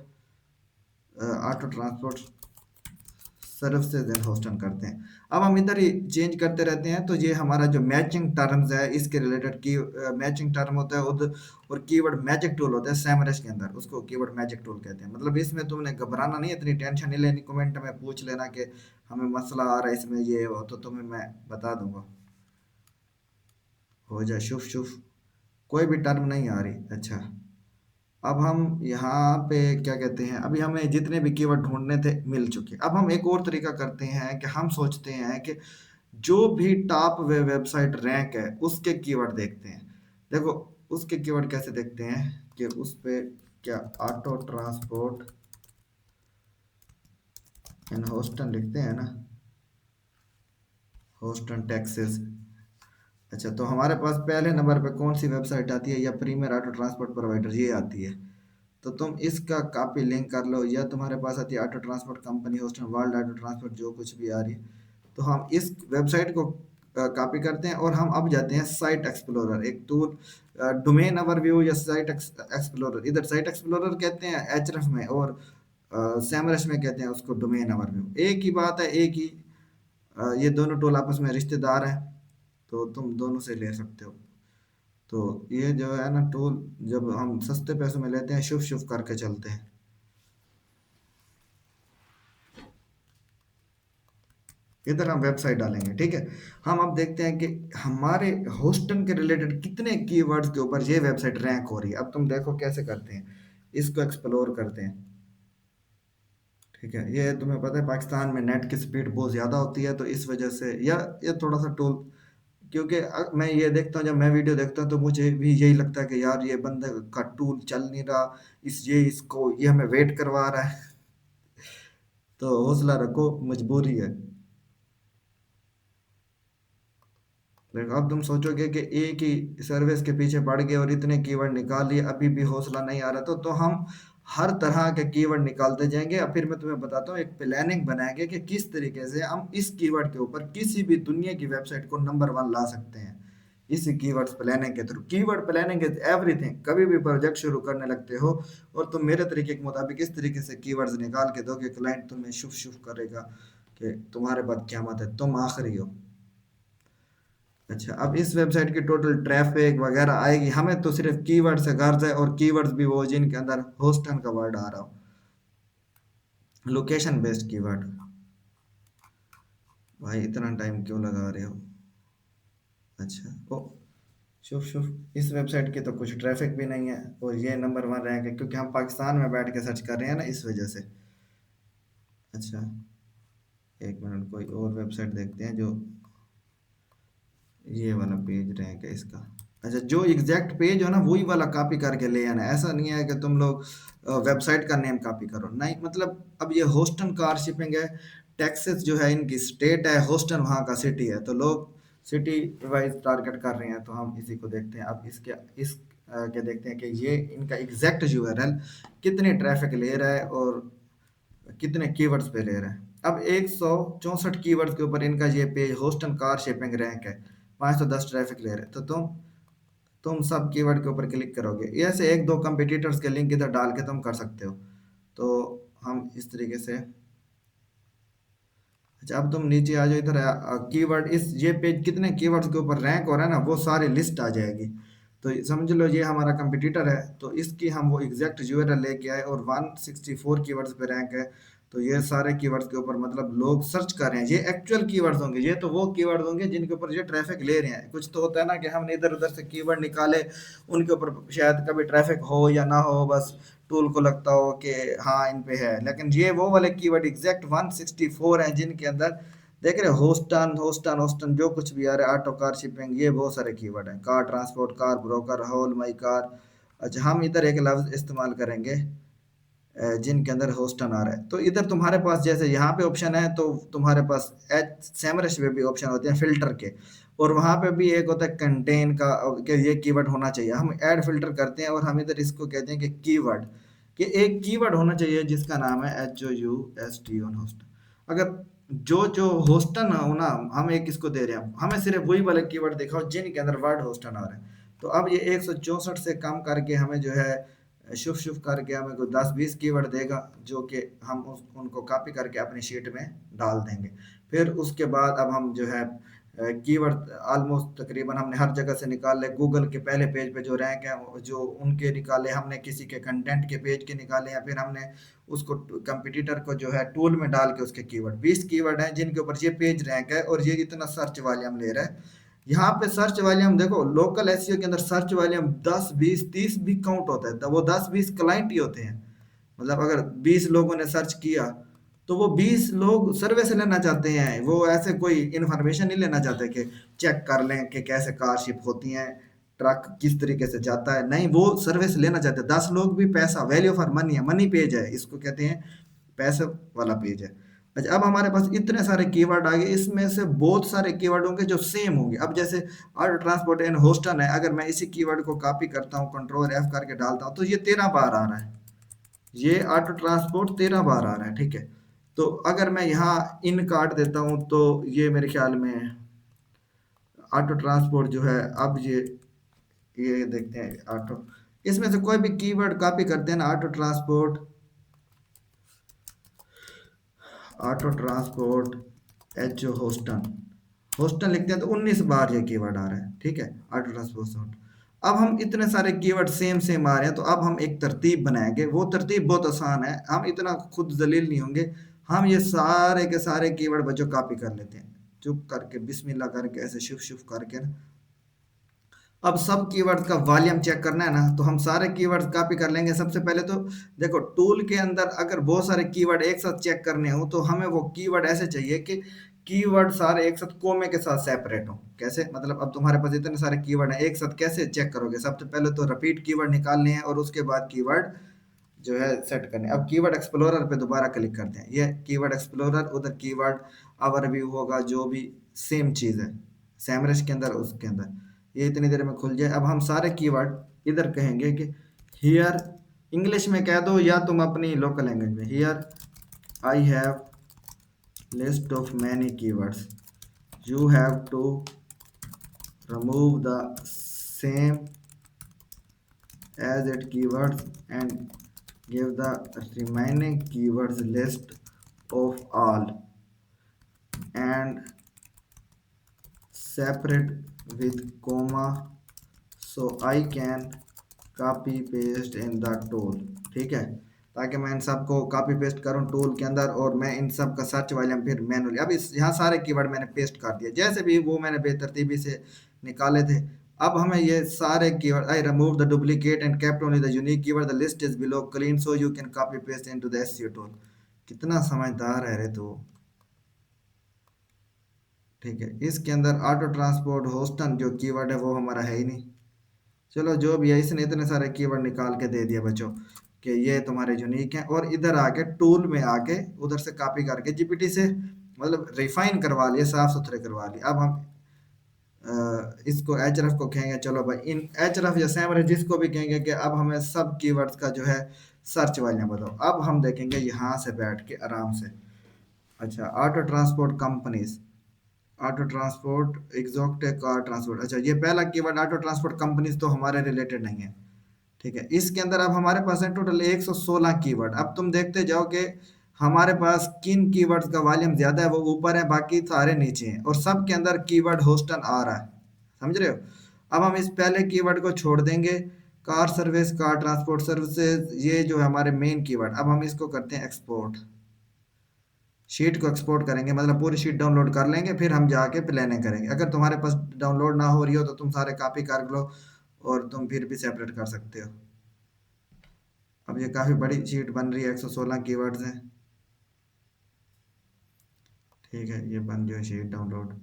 सर्विसेज एंड होस्टन करते हैं। अब हम इधर ही चेंज करते रहते हैं, तो ये हमारा जो मैचिंग टर्म्स है इसके रिलेटेड की मैचिंग टर्म होता है उधर, और कीवर्ड मैजिक टूल होता है सैमरश के अंदर, उसको कीवर्ड मैजिक टूल कहते हैं। मतलब इसमें तुमने घबराना नहीं, इतनी टेंशन नहीं लेनी, कमेंट में पूछ लेना कि हमें मसला आ रहा है इसमें ये हो, तो तुम्हें मैं बता दूंगा, हो जाए शुफ शुफ। कोई भी टर्म नहीं आ रही। अच्छा, अब हम यहाँ पे क्या कहते हैं, अभी हमें जितने भी कीवर्ड ढूंढने थे मिल चुके। अब हम एक और तरीका करते हैं कि हम सोचते हैं कि जो भी टॉप वेबसाइट रैंक है उसके कीवर्ड देखते हैं। देखो उसके कीवर्ड कैसे देखते हैं कि उस पे क्या ऑटो ट्रांसपोर्ट एंड होस्टन लिखते हैं ना, होस्टन टैक्सेस। अच्छा, तो हमारे पास पहले नंबर पे कौन सी वेबसाइट आती है, या प्रीमियर ऑटो ट्रांसपोर्ट प्रोवाइडर, ये आती है। तो तुम इसका कॉपी लिंक कर लो, या तुम्हारे पास आती है auto transport company Houston, world auto transport, जो कुछ भी आ रही है। तो हम इस वेबसाइट को कॉपी करते हैं और हम अब जाते हैं साइट एक्सप्लोरर, एक टूल, डोमेन ओवरव्यू या साइट एक्सप्लोरर। इधर साइट एक्सप्लोरर कहते हैं एचरफ में, और सैमरश में कहते हैं उसको डोमेन ओवरव्यू। एक ही बात है, एक ही ये दोनों टूल आपस में रिश्तेदार हैं, तो तुम दोनों से ले सकते हो। तो ये जो है ना टूल, जब हम सस्ते पैसों में लेते हैं, शुभ शुभ करके चलते हैं। इधर हम वेबसाइट डालेंगे, ठीक है। हम अब देखते हैं कि हमारे होस्टन के रिलेटेड कितने कीवर्ड्स के ऊपर ये वेबसाइट रैंक हो रही है। अब तुम देखो कैसे करते हैं, इसको एक्सप्लोर करते हैं। ठीक है, ये तुम्हें पता है पाकिस्तान में नेट की स्पीड बहुत ज़्यादा होती है, तो इस वजह से, या ये थोड़ा सा टूल, क्योंकि मैं ये देखता हूँ, जब मैं वीडियो देखता हूँ तो मुझे भी यही लगता है कि यार ये बंदे का टूल चल नहीं रहा, इसको ये हमें वेट करवा रहा है। तो हौसला रखो, मजबूरी है। लेकिन अब तुम सोचोगे कि एक ही सर्विस के पीछे पड़ गए और इतने कीवर्ड निकाल लिए, अभी भी हौसला नहीं आ रहा, तो हम हर तरह के कीवर्ड निकालते जाएंगे। अब फिर मैं तुम्हें बताता हूँ, एक प्लानिंग बनाएंगे कि किस तरीके से हम इस कीवर्ड के ऊपर किसी भी दुनिया की वेबसाइट को नंबर 1 ला सकते हैं, इसी कीवर्ड्स प्लानिंग के through. Keyword planning is everything. कभी भी प्रोजेक्ट शुरू करने लगते हो और तुम मेरे तरीके के मुताबिक इस तरीके से कीवर्ड्स निकाल के दोगे, क्लाइंट तुम्हें शुभ शुभ करेगा कि तुम्हारे बाद क्या मत है, तुम आखिरी हो। अच्छा, अब इस वेबसाइट की टोटल ट्रैफिक वगैरह आएगी, हमें तो सिर्फ कीवर्ड से गर्ज है, और कीवर्ड्स भी वो जिनके अंदर होस्टन का वर्ड आ रहा हो, लोकेशन बेस्ड कीवर्ड। भाई इतना टाइम क्यों लगा रहे हो। अच्छा, ओ शुभ शुभ, इस वेबसाइट की तो कुछ ट्रैफिक भी नहीं है, और ये नंबर 1 रैंक है क्योंकि हम पाकिस्तान में बैठ के सर्च कर रहे हैं ना, इस वजह से। अच्छा, एक मिनट, कोई और वेबसाइट देखते हैं जो, ये वाला पेज रैंक है इसका। अच्छा, जो एग्जैक्ट पेज हो ना वही वाला कॉपी करके ले आना है। ऐसा नहीं है कि तुम लोग वेबसाइट का नेम कॉपी करो, नहीं। मतलब अब ये होस्टन कार शिपिंग है, टेक्सास जो है इनकी स्टेट है, होस्टन वहाँ का सिटी है, तो लोग सिटी वाइज टारगेट कर रहे हैं, तो हम इसी को देखते हैं। अब इसके के देखते हैं कि ये इनका एग्जैक्ट यूआरएल कितनी ट्रैफिक ले रहा है, और कितने कीवर्ड्स पे ले रहे हैं। अब 164 कीवर्ड्स के ऊपर इनका ये page host and car shaping rank है, 510 ट्रैफिक ले रहे हैं। तो तुम सब कीवर्ड के ऊपर क्लिक करोगे, ऐसे एक दो कंपटीटर्स के लिंक इधर डाल के तुम कर सकते हो। तो हम इस तरीके से, अच्छा अब तुम नीचे आ जाओ इधर, कीवर्ड इस ये पेज कितने कीवर्ड्स के ऊपर रैंक हो रहा है ना, वो सारी लिस्ट आ जाएगी। तो समझ लो ये हमारा कंपटीटर है, तो इसकी हम वो एग्जैक्ट यूआरएल लेके आए और 164 कीवर्ड्स पे रैंक है। तो ये सारे कीवर्ड्स के ऊपर मतलब लोग सर्च कर रहे हैं, ये एक्चुअल कीवर्ड्स होंगे, ये तो वो कीवर्ड्स होंगे जिनके ऊपर ये ट्रैफिक ले रहे हैं। कुछ तो होता है ना कि हमने इधर उधर से कीवर्ड निकाले, उनके ऊपर शायद कभी ट्रैफिक हो या ना हो, बस टूल को लगता हो कि हाँ इन पे है। लेकिन ये वो वाले कीवर्ड एग्जैक्ट 164 हैं जिनके अंदर देख रहे हो, होस्टन होस्टन होस्टन जो कुछ भी आ रहा है, ऑटो कार शिपिंग, ये बहुत सारे कीवर्ड हैं, car transport, car broker, whole my car. अच्छा हम इधर एक लफ्ज इस्तेमाल करेंगे जिनके अंदर होस्टन आ रहा है। तो इधर तुम्हारे पास जैसे यहाँ पे ऑप्शन है, तो तुम्हारे पास एच सैमरश पे भी ऑप्शन होते हैं फिल्टर के, और वहाँ पे भी एक होता है कंटेन का कि ये कीवर्ड होना चाहिए। हम ऐड फिल्टर करते हैं और हम इधर इसको कहते हैं कि कीवर्ड, कि एक कीवर्ड होना चाहिए जिसका नाम है HOUST ऑन होस्ट। अगर जो जो होस्टन हो ना, हम एक इसको दे रहे हैं, हमें सिर्फ वही वाले कीवर्ड दिखाओ जिनके अंदर वर्ड होस्टन आ रहा है। तो अब ये 164 से कम करके हमें जो है शुभ शुभ करके हमें कोई 10-20 कीवर्ड देगा, जो कि हम उनको कॉपी करके अपनी शीट में डाल देंगे। फिर उसके बाद अब हम जो है कीवर्ड ऑलमोस्ट तकरीबन हमने हर जगह से निकाल ले, गूगल के पहले पेज पे जो रैंक है जो उनके निकाले, हमने किसी के कंटेंट के पेज के निकाले, या फिर हमने उसको कंपटीटर को जो है टूल में डाल के उसके कीवर्ड, 20 कीवर्ड हैं जिनके ऊपर ये पेज रैंक है और ये इतना सर्च वॉल्यूम ले रहा है। यहाँ पे सर्च वॉल्यूम देखो, लोकल एसईओ के अंदर सर्च वॉल्यूम 10 20 30 भी काउंट होता है, तो वो 10 20 क्लाइंट ही होते हैं। मतलब अगर 20 लोगों ने सर्च किया, तो वो 20 लोग सर्वे से लेना चाहते हैं, वो ऐसे कोई इंफॉर्मेशन नहीं लेना चाहते कि चेक कर लें कि कैसे कार शिप होती हैं, ट्रक किस तरीके से जाता है, नहीं वो सर्विस लेना चाहते हैं। 10 लोग भी पैसा, वैल्यू फॉर मनी है, मनी पेज है, इसको कहते हैं पैसे वाला पेज है। अच्छा अब हमारे पास इतने सारे कीवर्ड आ गए, इसमें से बहुत सारे कीवर्ड होंगे जो सेम होंगे। अब जैसे ऑटो ट्रांसपोर्ट एंड होस्टन है, अगर मैं इसी कीवर्ड को कॉपी करता हूँ, कंट्रोल F करके डालता हूँ, तो ये 13 बार आ रहा है, ये ऑटो ट्रांसपोर्ट 13 बार आ रहा है, ठीक है। तो अगर मैं यहाँ इन काट देता हूँ, तो ये मेरे ख्याल में ऑटो ट्रांसपोर्ट जो है, अब ये देखते हैं ऑटो, इसमें से कोई भी कीवर्ड कॉपी करते हैं ना, ऑटो ट्रांसपोर्ट एच होस्टन, होस्टन लिखते हैं तो 19 बार ये कीवर्ड आ रहा है, ठीक है, ऑटो ट्रांसपोर्ट। अब हम इतने सारे कीवर्ड सेम सेम आ रहे हैं, तो अब हम एक तरतीब बनाएंगे, वो तरतीब बहुत आसान है, हम इतना खुद जलील नहीं होंगे। हम ये सारे के सारे कीवर्ड बच्चों कॉपी कर लेते हैं, चुप करके बिस्मिल्लाह करके ऐसे शुभ शुभ करके ना। अब सब कीवर्ड्स का वॉल्यूम चेक करना है ना, तो हम सारे कीवर्ड्स कॉपी कर लेंगे। सबसे पहले तो देखो, टूल के अंदर अगर बहुत सारे कीवर्ड एक साथ चेक करने हो, तो हमें वो कीवर्ड ऐसे चाहिए कि कीवर्ड सारे एक साथ कोमे के साथ सेपरेट हो। कैसे मतलब, अब तुम्हारे पास इतने सारे कीवर्ड हैं, एक साथ कैसे चेक करोगे? सबसे पहले तो रिपीट कीवर्ड निकालने हैं और उसके बाद कीवर्ड जो है सेट करने। अब कीवर्ड एक्सप्लोरर पे दोबारा क्लिक करते हैं, ये कीवर्ड एक्सप्लोरर, उधर कीवर्ड ओवरव्यू होगा, जो भी सेम चीज़ है सैमरश के अंदर, उसके अंदर ये इतनी देर में खुल जाए। अब हम सारे कीवर्ड इधर कहेंगे कि हियर, इंग्लिश में कह दो या तुम अपनी लोकल लैंग्वेज में, here I have list of many keywords, you have to remove the same as it keywords and give the remaining keywords list of all and separate with comma so I can copy paste in the tool। ठीक है, ताकि मैं इन सब को copy paste करूं tool के अंदर, और मैं इन सब का सर्च वॉल्यूम फिर मैनुअली, अब इस यहाँ सारे कीवर्ड मैंने पेस्ट कर दिया, जैसे भी वो मैंने बेतरतीबी से निकाले थे। अब हमें ये सारे keyword, I remove the duplicate and kept only the unique keyword, the list is below clean so you can copy paste into the SEO tool. कितना समझदार है रे तू। ठीक है, इसके अंदर ऑटो ट्रांसपोर्ट होस्टन जो कीवर्ड है वो हमारा है ही नहीं। चलो जो भी है, इसने इतने सारे कीवर्ड निकाल के दे दिया बच्चों कि ये तुम्हारे यूनिक हैं, और इधर आके टूल में आके उधर से कॉपी करके जीपीटी से मतलब रिफाइन करवा लिए, साफ सुथरे करवा लिए। अब हम इसको एचरफ को कहेंगे, चलो भाई इन एचरफ या सैमरश जिसको भी कहेंगे, कि अब हमें सब कीवर्ड्स का जो है सर्च वालियां बताओ। अब हम देखेंगे यहाँ से बैठ के आराम से। अच्छा, auto transport companies, auto transport exact car transport. अच्छा, ये पहला कीवर्ड ऑटो ट्रांसपोर्ट कंपनीज तो हमारे रिलेटेड नहीं है, ठीक है। इसके अंदर अब हमारे पास है टोटल 116 कीवर्ड। अब तुम देखते जाओ कि हमारे पास किन कीवर्ड्स का वॉल्यूम ज्यादा है, वो ऊपर है, बाकी सारे नीचे हैं, और सब के अंदर कीवर्ड होस्टन आ रहा है, समझ रहे हो। अब हम इस पहले कीवर्ड को छोड़ देंगे, car service, car transport services, ये जो है हमारे मेन कीवर्ड। अब हम इसको करते हैं एक्सपोर्ट, शीट को एक्सपोर्ट करेंगे, मतलब पूरी शीट डाउनलोड कर लेंगे, फिर हम जाके प्लानिंग करेंगे। अगर तुम्हारे पास डाउनलोड ना हो रही हो तो तुम सारे कॉपी कर लो और तुम फिर भी सेपरेट कर सकते हो। अब ये काफ़ी बड़ी शीट बन रही है, 116 कीवर्ड्स हैं, ठीक है। ये बन जो है शीट डाउनलोड।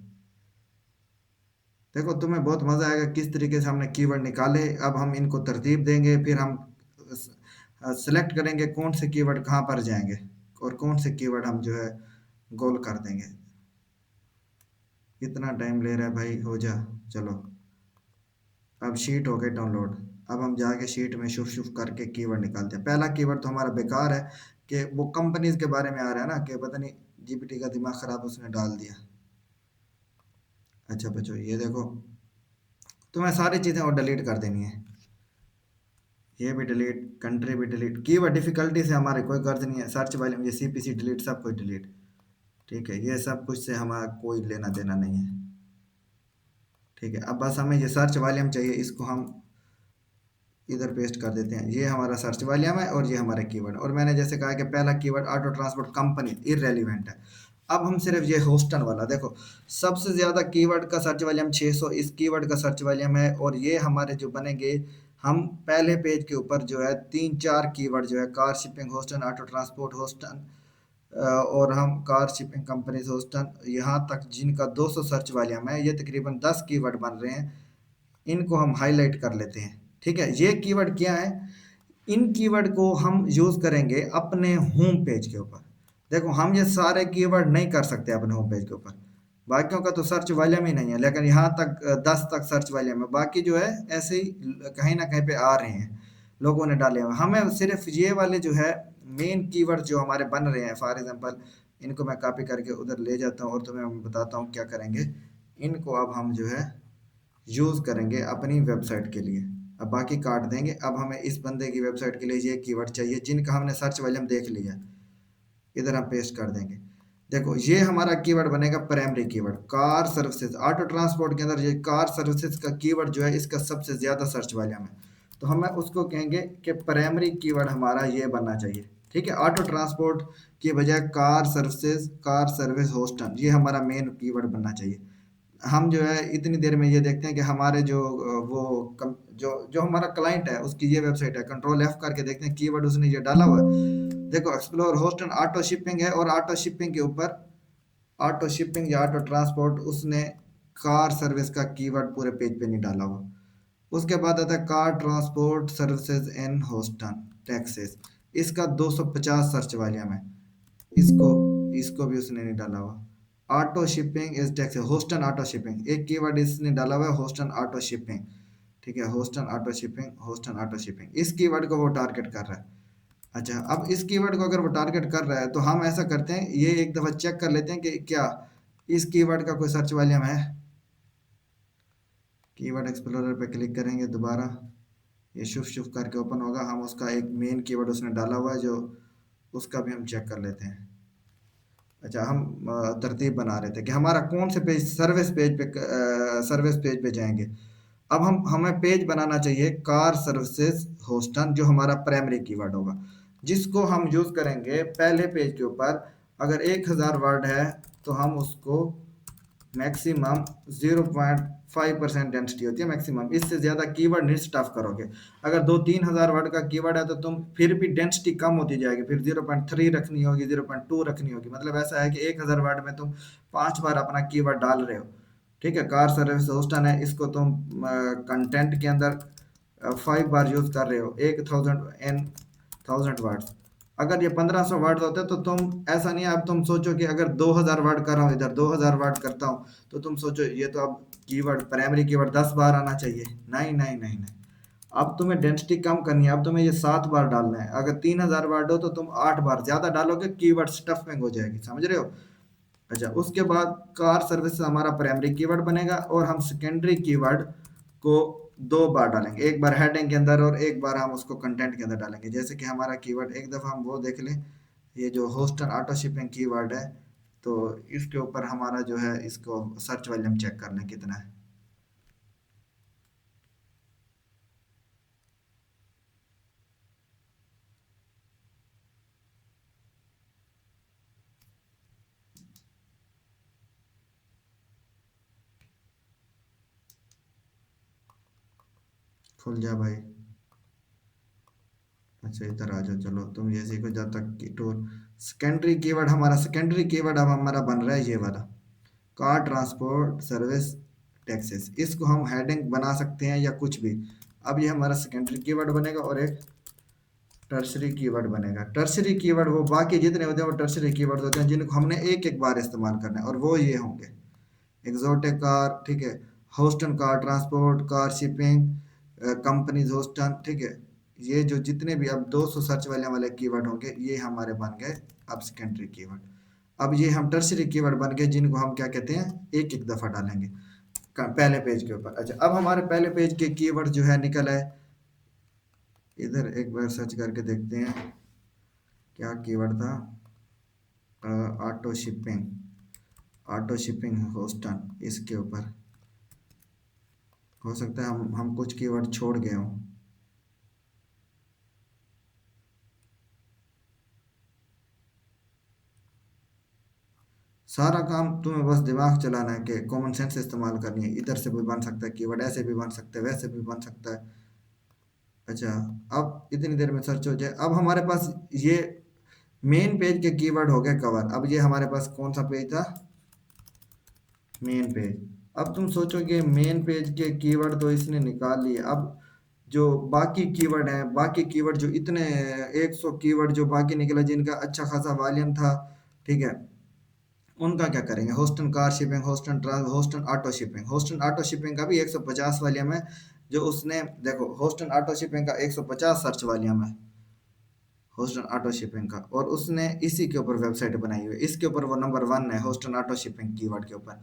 देखो तुम्हें बहुत मज़ा आएगा किस तरीके से हमने कीवर्ड निकाले। अब हम इनको तरतीब देंगे, फिर हम सेलेक्ट करेंगे कौन से कीवर्ड कहाँ पर जाएंगे और कौन से कीवर्ड हम जो है गोल कर देंगे। कितना टाइम ले रहा है भाई, हो जा। चलो, अब शीट हो गई डाउनलोड। अब हम जाके शीट में शुफ शुफ करके कीवर्ड निकालते हैं। पहला कीवर्ड तो हमारा बेकार है कि वो कंपनीज के बारे में आ रहा है ना, कि पता नहीं जीपीटी का दिमाग खराब उसने डाल दिया। अच्छा बच्चों, ये देखो, तुम्हें सारी चीज़ें और डिलीट कर देनी है, ये भी डिलीट, कंट्री भी डिलीट। कीवर्ड डिफिकल्टी से हमारे कोई गर्ज नहीं है, सर्च वाले में ये सीपीसी डिलीट, सब कुछ डिलीट, ठीक है। ये सब कुछ से हमारा कोई लेना देना नहीं है, ठीक है। अब बस हमें ये सर्च वॉल्यूम चाहिए, इसको हम इधर पेस्ट कर देते हैं। ये हमारा सर्च वॉल्यूम है और ये हमारा कीवर्ड। और मैंने जैसे कहा कि पहला keyword auto transport company irrelevant है। अब हम सिर्फ ये होस्टन वाला देखो, सबसे ज़्यादा कीवर्ड का सर्च वॉल्यूम 600 इस कीवर्ड का सर्च वॉल्यूम है। और ये हमारे जो बनेंगे, हम पहले पेज के ऊपर जो है 3-4 कीवर्ड जो है, car shipping Houston, auto transport होस्टन, और हम कार शिपिंग कंपनीज होस्टन, यहाँ तक जिनका 200 सर्च वॉल्यूम है, ये तकरीबन 10 कीवर्ड बन रहे हैं। इनको हम हाईलाइट कर लेते हैं, ठीक है। ये कीवर्ड क्या है, इन कीवर्ड को हम यूज करेंगे अपने होम पेज के ऊपर। देखो, हम ये सारे कीवर्ड नहीं कर सकते अपने होम पेज के ऊपर, बाकियों का तो सर्च वॉल्यूम ही नहीं है, लेकिन यहाँ तक 10 तक सर्च वॉल्यूम है, बाकी जो है ऐसे ही कहीं ना कहीं पे आ रहे हैं, लोगों ने डाले हुए। हमें सिर्फ ये वाले जो है मेन कीवर्ड जो हमारे बन रहे हैं, फॉर एग्जांपल इनको मैं कॉपी करके उधर ले जाता हूँ और तुम्हें मैं बताता हूँ क्या करेंगे। इनको अब हम जो है यूज़ करेंगे अपनी वेबसाइट के लिए, अब बाकी काट देंगे। अब हमें इस बंदे की वेबसाइट के लिए ये कीवर्ड चाहिए जिनका हमने सर्च वॉल्यूम देख लिया, इधर हम पेस्ट कर देंगे। देखो, ये हमारा कीवर्ड बनेगा primary keyword, car services. Auto transport के अंदर ये कार सर्विसेज का कीवर्ड जो है, इसका सबसे ज़्यादा सर्च वॉल्यूम है, तो हमें उसको कहेंगे कि प्राइमरी कीवर्ड हमारा ये बनना चाहिए, ठीक है। ऑटो ट्रांसपोर्ट की बजाय कार सर्विसेज, कार सर्विस होस्टन, ये हमारा मेन कीवर्ड बनना चाहिए। हम जो है इतनी देर में ये देखते हैं कि हमारे जो जो जो हमारा क्लाइंट है उसकी ये वेबसाइट है, कंट्रोल एफ करके देखते हैं कीवर्ड उसने ये डाला हुआ है। देखो, explore host and auto shipping है, और ऑटो शिपिंग के ऊपर ऑटो शिपिंग या ऑटो ट्रांसपोर्ट, उसने कार सर्विस का कीवर्ड पूरे पेज पे नहीं डाला हुआ। उसके बाद आता है car transport services in Houston Texas, इसका 250 सर्च वॉल्यूम है, इसको इसको भी उसने नहीं डाला हुआ। Auto shipping is tax, Houston auto shipping, एक कीवर्ड इसने डाला हुआ है, होस्टन ऑटो शिपिंग, ठीक है। Houston auto shipping, Houston auto shipping, इस कीवर्ड को वो टारगेट कर रहा है। अच्छा, अब इस कीवर्ड को अगर वो टारगेट कर रहा है तो हम ऐसा करते हैं, ये एक दफ़ा चेक कर लेते हैं कि क्या इस कीवर्ड का कोई सर्च वॉल्यूम है। कीवर्ड एक्सप्लोरर पे क्लिक करेंगे दोबारा, ये शुफ शुफ करके ओपन होगा। हम उसका एक मेन कीवर्ड उसने डाला हुआ है, जो उसका भी हम चेक कर लेते हैं। अच्छा, हम तरतीब बना रहे थे कि हमारा कौन से पेज, सर्विस पेज पे जाएंगे। अब हम हमें पेज बनाना चाहिए कार सर्विसेज होस्टन, जो हमारा प्राइमरी कीवर्ड होगा, जिसको हम यूज़ करेंगे पहले पेज के ऊपर। अगर 1000 वर्ड है तो हम उसको मैक्सिमम 0.5% डेंसिटी होती है मैक्सिमम, इससे ज़्यादा कीवर्ड नहीं स्टफ करोगे। अगर 2-3 हज़ार वर्ड का कीवर्ड है तो तुम फिर भी डेंसिटी कम होती जाएगी, फिर 0.3 रखनी होगी, 0.2 रखनी होगी। मतलब ऐसा है कि 1000 वर्ड में तुम 5 बार अपना कीवर्ड डाल रहे हो, ठीक है। कार सर्विस होस्टन है, इसको तुम कंटेंट के अंदर 5 बार यूज़ कर रहे हो, 1000 वर्ड्स। अगर ये 1500 वर्ड होते तो तुम, ऐसा नहीं है अब तुम सोचो कि अगर 2000 वर्ड कर रहा हूँ, इधर 2000 वर्ड करता हूँ, तो तुम सोचो ये तो अब कीवर्ड प्राइमरी कीवर्ड 10 बार आना चाहिए। नहीं नहीं नहीं नहीं, अब तुम्हें डेंसिटी कम करनी है, अब तुम्हें ये 7 बार डालना है। अगर 3000 वर्ड हो तो तुम 8 बार ज्यादा डालोगे, कीवर्ड स्टफिंग हो जाएगी, समझ रहे हो। अच्छा, उसके बाद कार सर्विस हमारा प्राइमरी कीवर्ड बनेगा, और हम सेकेंडरी कीवर्ड को 2 बार डालेंगे, एक बार हेडिंग के अंदर और एक बार हम उसको कंटेंट के अंदर डालेंगे। जैसे कि हमारा कीवर्ड, एक दफ़ा हम वो देख लें, ये जो host and auto shipping keyword है, तो इसके ऊपर हमारा जो है, इसको सर्च वॉल्यूम चेक कर लें कितना है। खुल जा भाई। अच्छा, इधर आ जाओ, चलो तुम ये सीखो जब तक कि टूर। सेकेंडरी कीवर्ड अब हमारा बन रहा है ये वाला, कार ट्रांसपोर्ट सर्विस टैक्सेस। इसको हम हेडिंग बना सकते हैं या कुछ भी। अब ये हमारा सेकेंडरी कीवर्ड बनेगा, और एक टर्सरी कीवर्ड बनेगा। टर्सरी कीवर्ड वो बाकी जितने होते हैं वो टर्सरी कीवर्ड होते हैं, जिनको हमने एक एक बार इस्तेमाल करना है, और वो ये होंगे, एग्जोटिक कार, ठीक है, Houston car transport, car shipping, companies Houston, ठीक है। ये जो जितने भी अब 200 सर्च वाले वाले कीवर्ड होंगे, ये हमारे बन गए अब सेकेंडरी कीवर्ड। अब ये हम टर्सरी कीवर्ड बन गए, जिनको हम क्या कहते हैं, एक एक दफ़ा डालेंगे पहले पेज के ऊपर। अच्छा, अब हमारे पहले पेज के कीवर्ड जो है निकल आए। इधर एक बार सर्च करके देखते हैं क्या कीवर्ड था। ऑटो शिपिंग, ऑटो शिपिंग होस्टन, इसके ऊपर हो सकता है हम कुछ कीवर्ड छोड़ गए हों। सारा काम तुम्हें बस दिमाग चलाना है, कि कॉमन सेंस इस्तेमाल करनी है। इधर से भी बन सकता है कीवर्ड, ऐसे भी बन सकता है, वैसे भी बन सकता है। अच्छा, अब इतनी देर में सर्च हो जाए। अब हमारे पास ये मेन पेज के कीवर्ड हो गए कवर। अब ये हमारे पास कौन सा पेज था, मेन पेज। अब तुम सोचोगे मेन पेज के कीवर्ड तो इसने निकाल लिए, अब जो बाकी कीवर्ड हैं, बाकी कीवर्ड जो इतने 100 कीवर्ड जो बाकी निकला, जिनका अच्छा खासा वॉल्यूम था, ठीक है, उनका क्या करेंगे। Houston car shipping, Houston auto shipping, Houston auto shipping का भी 150 वॉल्यूम है। जो उसने देखो, होस्टन ऑटो शिपिंग का 150 सर्च वॉल्यूम है, होस्टन ऑटो शिपिंग का, और उसने इसी के ऊपर वेबसाइट बनाई हुई है। इसके ऊपर वो नंबर 1 है, होस्टन ऑटो शिपिंग कीवर्ड के ऊपर।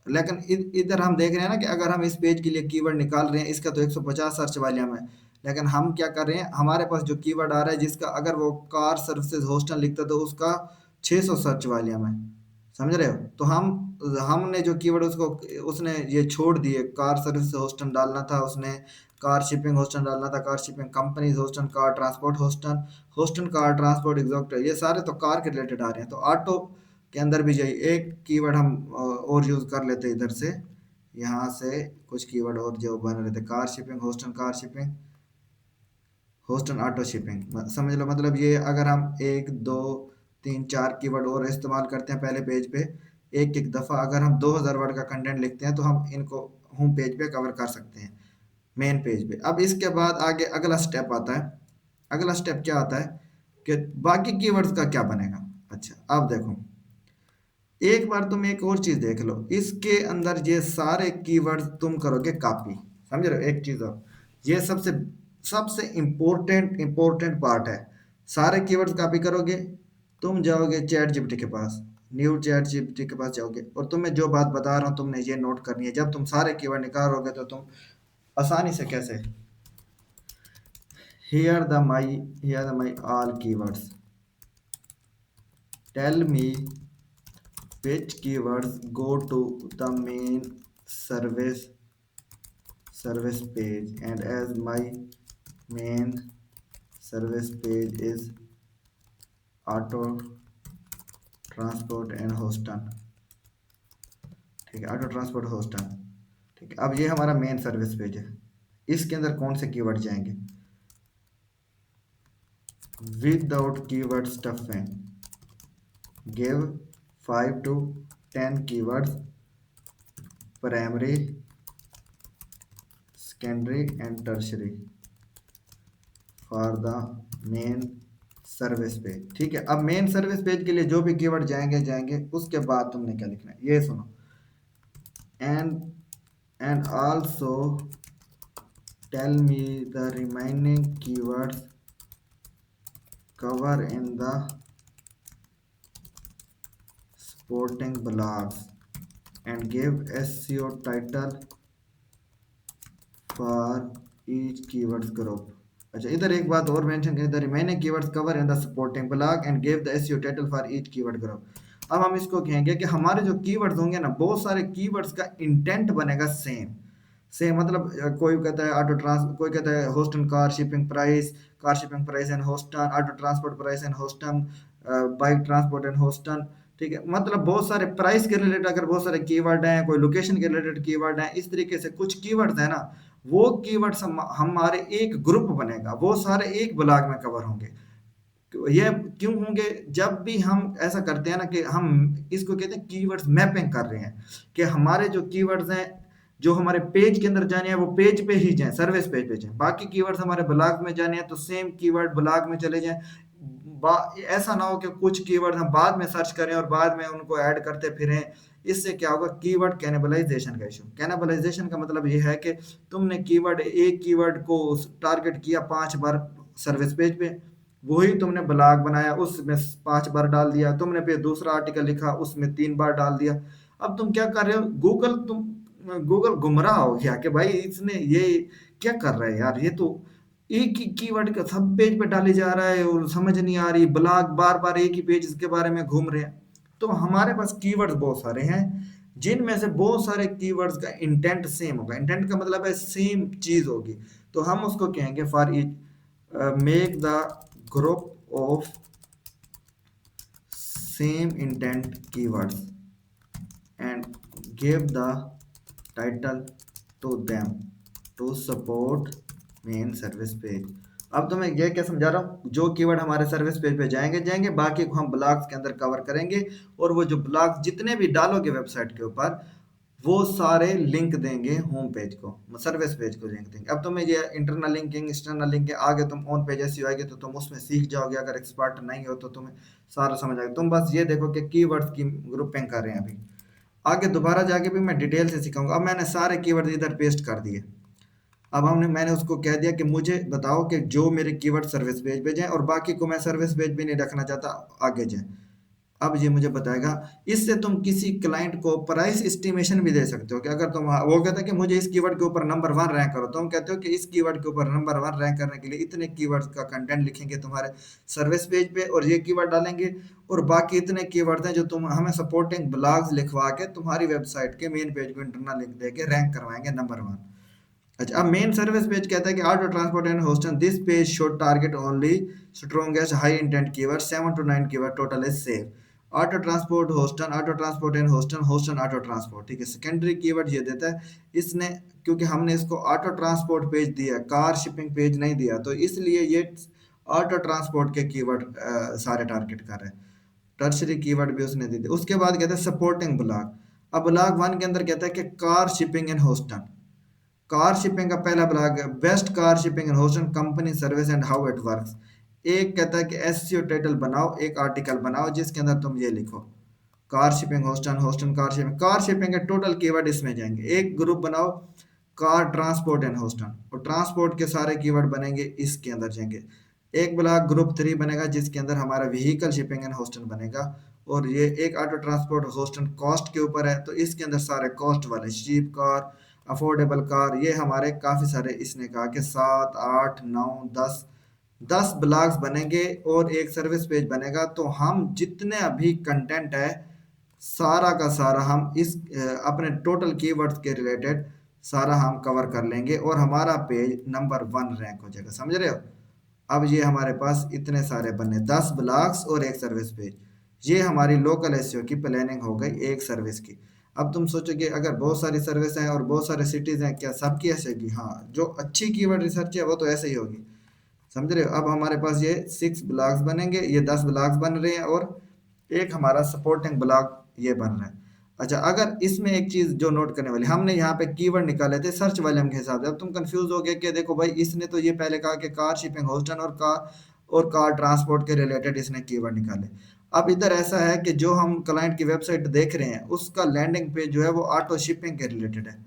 लेकिन इधर हम देख रहे हैं ना, कि अगर हम इस पेज के लिए कीवर्ड निकाल रहे हैं, इसका तो 150 सर्च वॉल्यूम है, लेकिन हम क्या कर रहे हैं, हमारे पास जो कीवर्ड आ रहा है, जिसका अगर वो कार सर्विसेज होस्टल लिखता तो उसका 600 सर्च वॉल्यूम है, समझ रहे हो। तो हमने जो कीवर्ड उसको, उसने ये छोड़ दिए, कार सर्विस होस्टल डालना था उसने, कार शिपिंग होस्टल डालना था, car shipping companies Houston, car transport Houston, Houston car transport exact, ये सारे तो कार के रिलेटेड आ रहे हैं। तो ऑटो के अंदर भी यही एक कीवर्ड हम और यूज़ कर लेते इधर से, यहाँ से कुछ कीवर्ड और जो बन रहे थे, car shipping hostel, car shipping hostel, auto shipping, समझ लो। मतलब ये अगर हम 1 2 3 4 कीवर्ड और इस्तेमाल करते हैं पहले पेज पे, एक एक दफ़ा अगर हम 2000 वर्ड का कंटेंट लिखते हैं, तो हम इनको होम पेज पे कवर कर सकते हैं, मेन पेज पे। अब इसके बाद आगे अगला स्टेप आता है। अगला स्टेप क्या आता है, कि बाकी कीवर्ड्स का क्या बनेगा। अच्छा, अब देखो, एक बार तुम एक और चीज देख लो, इसके अंदर ये सारे कीवर्ड्स तुम करोगे कॉपी, समझ रहे हो। एक चीज और, ये सबसे सबसे इम्पोर्टेंट पार्ट है। सारे कीवर्ड्स कॉपी करोगे, तुम जाओगे चैट जीपीटी के पास, न्यू चैट जीपीटी के पास जाओगे, और तुम्हें जो बात बता रहा हूँ तुमने ये नोट करनी है। जब तुम सारे कीवर्ड निकालोगे तो तुम आसानी से कैसे, here the my all keywords, tell me which keywords go to the main service page, and as my main service page is auto transport and hostel, ठीक है, ऑटो ट्रांसपोर्ट हॉस्टल, ठीक है। अब ये हमारा मेन सर्विस पेज है, इसके अंदर कौन से कीवर्ड जाएंगे, without keyword stuffing, give 5 to 10 keywords, primary, secondary and tertiary for the main service page, ठीक है। अब मेन सर्विस पेज के लिए जो भी कीवर्ड जाएंगे उसके बाद तुमने क्या लिखना है, ये सुनो। And also tell me the remaining keywords cover in the supporting blogs and give SEO title for each keywords group. अच्छा, इधर एक बात और मेंशन करें, the remaining keywords cover in the supporting blog and give the SEO title for each keyword group. अब हम इसको कहेंगे कि हमारे जो कीवर्ड्स होंगे ना, बहुत सारे कीवर्ड्स का इंटेंट बनेगा सेम सेम, मतलब कोई कहता है ऑटो ट्रांस, कोई कहता है Houston car shipping price and Houston, auto transport price and Houston, bike transport and Houston. ठीक है, मतलब बहुत सारे प्राइस के रिलेटेड अगर बहुत सारे कीवर्ड हैं, कोई लोकेशन के रिलेटेड कीवर्ड हैं, इस तरीके से कुछ कीवर्ड्स है ना, वो कीवर्ड्स हमारे एक ग्रुप बनेगा, वो सारे एक ब्लॉग में कवर होंगे। ये क्यों होंगे? जब भी हम ऐसा करते हैं ना कि हम इसको कहते हैं कीवर्ड्स मैपिंग कर रहे हैं, कि हमारे जो कीवर्ड्स हैं जो हमारे पेज के अंदर जाने हैं वो पेज पे ही जाएं, सर्विस पेज पे जाएं, बाकी कीवर्ड्स हमारे ब्लॉग में जाने हैं तो सेम कीवर्ड ब्लॉग में चले जाएं। ऐसा ना हो कि कुछ कीवर्ड हम बाद में सर्च करें और बाद में उनको ऐड करते फिरें। इससे क्या होगा? कीवर्ड कैनिबलाइजेशन का इशू। कैनिबलाइजेशन का मतलब ये है कि तुमने एक कीवर्ड को टारगेट किया 5 बार सर्विस पेज पे, वही तुमने ब्लॉग बनाया उसमें 5 बार डाल दिया, तुमने फिर दूसरा आर्टिकल लिखा उसमें 3 बार डाल दिया। अब तुम क्या कर रहे हो? गूगल गुमराह हो गया कि भाई इसने ये क्या कर रहा है यार, ये तो एक ही कीवर्ड का सब पेज पे डाले जा रहा है और समझ नहीं आ रही, ब्लॉग बार बार एक ही पेज के बारे में घूम रहे हैं। तो हमारे पास कीवर्ड्स बहुत सारे हैं, जिनमें से बहुत सारे कीवर्ड्स का इंटेंट सेम होगा। इंटेंट का मतलब है सेम चीज होगी, तो हम उसको कहेंगे for each make the group of same intent keywords and give the title to them to support main service page. अब तो मैं ये क्या समझा रहा हूँ, जो कीवर्ड हमारे सर्विस पेज पे जाएंगे बाकी को हम ब्लॉग्स के अंदर कवर करेंगे, और वो जो ब्लॉग्स जितने भी डालोगे वेबसाइट के ऊपर वो सारे लिंक देंगे होम पेज को, सर्विस पेज को लिंक देंगे। अब तुम्हें ये इंटरनल लिंकिंग एक्सटर्नल लिंकिंग आगे तुम ऑन पेज ऐसी आएगी तो तुम उसमें सीख जाओगे, अगर एक्सपर्ट नहीं हो तो तुम्हें सारा समझ आएगा। तुम बस ये देखो कि कीवर्ड्स की ग्रुपिंग कर रहे हैं। अभी आगे दोबारा जाके भी मैं डिटेल से सिखाऊंगा। अब मैंने सारे कीवर्ड इधर पेस्ट कर दिए। अब मैंने उसको कह दिया कि मुझे बताओ कि जो मेरे कीवर्ड सर्विस पेज पे जाएं और बाकी को मैं सर्विस पेज भी नहीं रखना चाहता, आगे जाएं। अब ये मुझे बताएगा। इससे तुम किसी क्लाइंट को प्राइस एस्टिमेशन भी दे सकते हो कि अगर तुम, वो कहता है कि मुझे इस कीवर्ड के ऊपर नंबर 1 रैंक करो, तुम कहते हो कि इस कीवर्ड के ऊपर नंबर 1 रैंक करने के लिए इतने कीवर्ड्स का कंटेंट लिखेंगे तुम्हारे सर्विस पेज पे और ये कीवर्ड डालेंगे, और बाकी इतने कीवर्ड हैं जो तुम हमें सपोर्टिंग ब्लॉग्स लिखवा के तुम्हारी वेबसाइट के मेन पेज को इंटरनल लिंक दे के रैंक करवाएंगे नंबर 1। अच्छा, अब मेन सर्विस पेज कहता है कि auto transport and Houston this page should target only strongest high intent keyword 7 to 9 keyword total is seven. Auto transport Houston, auto transport and Houston, Houston auto transport. ठीक है, secondary keyword ये देता है इसने, क्योंकि हमने इसको ऑटो ट्रांसपोर्ट पेज दिया, कार शिपिंग पेज नहीं दिया, तो इसलिए ये ऑटो ट्रांसपोर्ट के कीवर्ड सारे टारगेट कर रहे हैं। टर्शरी कीवर्ड भी उसने दे दिया। उसके बाद कहता है सपोर्टिंग ब्लॉग। अब ब्लॉग 1 के अंदर कहता है कि car shipping and Houston, car shipping का पहला ब्लॉग है best car shipping and Houston company service and how it works. एक कहता है कि एसईओ टाइटल बनाओ, एक आर्टिकल बनाओ जिसके अंदर तुम ये लिखो कार शिपिंग होस्टन, होस्टन कार शिपिंग के टोटल कीवर्ड इसमें जाएंगे। एक ग्रुप बनाओ कार ट्रांसपोर्ट एंड होस्टन, और ट्रांसपोर्ट के सारे कीवर्ड बनेंगे इसके अंदर जाएंगे। एक ब्लॉक ग्रुप 3 बनेगा जिसके अंदर हमारा व्हीकल शिपिंग एंड होस्टन बनेगा, और ये एक ऑटो ट्रांसपोर्ट होस्टन कॉस्ट के ऊपर है, तो इसके अंदर सारे कॉस्ट वाले चीप कार, अफोर्डेबल कार, ये हमारे काफ़ी सारे, इसने कहा कि 7 8 9 10 ब्लॉग्स बनेंगे और एक सर्विस पेज बनेगा। तो हम जितने अभी कंटेंट है सारा का सारा हम इस अपने टोटल कीवर्ड्स के रिलेटेड सारा हम कवर कर लेंगे और हमारा पेज नंबर 1 रैंक हो जाएगा। समझ रहे हो? अब ये हमारे पास इतने सारे बने 10 ब्लॉग्स और एक सर्विस पेज, ये हमारी लोकल एसईओ की प्लानिंग हो गई एक सर्विस की। अब तुम सोचोगे अगर बहुत सारी सर्विस हैं और बहुत सारे सिटीज़ हैं, क्या सबकी ऐसे होगी? हाँ, जो अच्छी कीवर्ड रिसर्च है वो तो ऐसे ही होगी। समझ रहे हो? अब हमारे पास ये 6 ब्लॉग्स बनेंगे, ये 10 ब्लॉग्स बन रहे हैं और एक हमारा सपोर्टिंग ब्लॉग ये बन रहा है। अच्छा, अगर इसमें एक चीज़ जो नोट करने वाली, हमने यहाँ पे कीवर्ड निकाले थे सर्च वॉल्यूम के हिसाब से। अब तुम कंफ्यूज हो गए कि देखो भाई इसने तो ये पहले कहा कि कार शिपिंग होस्टन और कार ट्रांसपोर्ट के रिलेटेड इसने कीवर्ड निकाले। अब इधर ऐसा है कि जो हम क्लाइंट की वेबसाइट देख रहे हैं उसका लैंडिंग पेज जो है वो ऑटो शिपिंग के रिलेटेड है,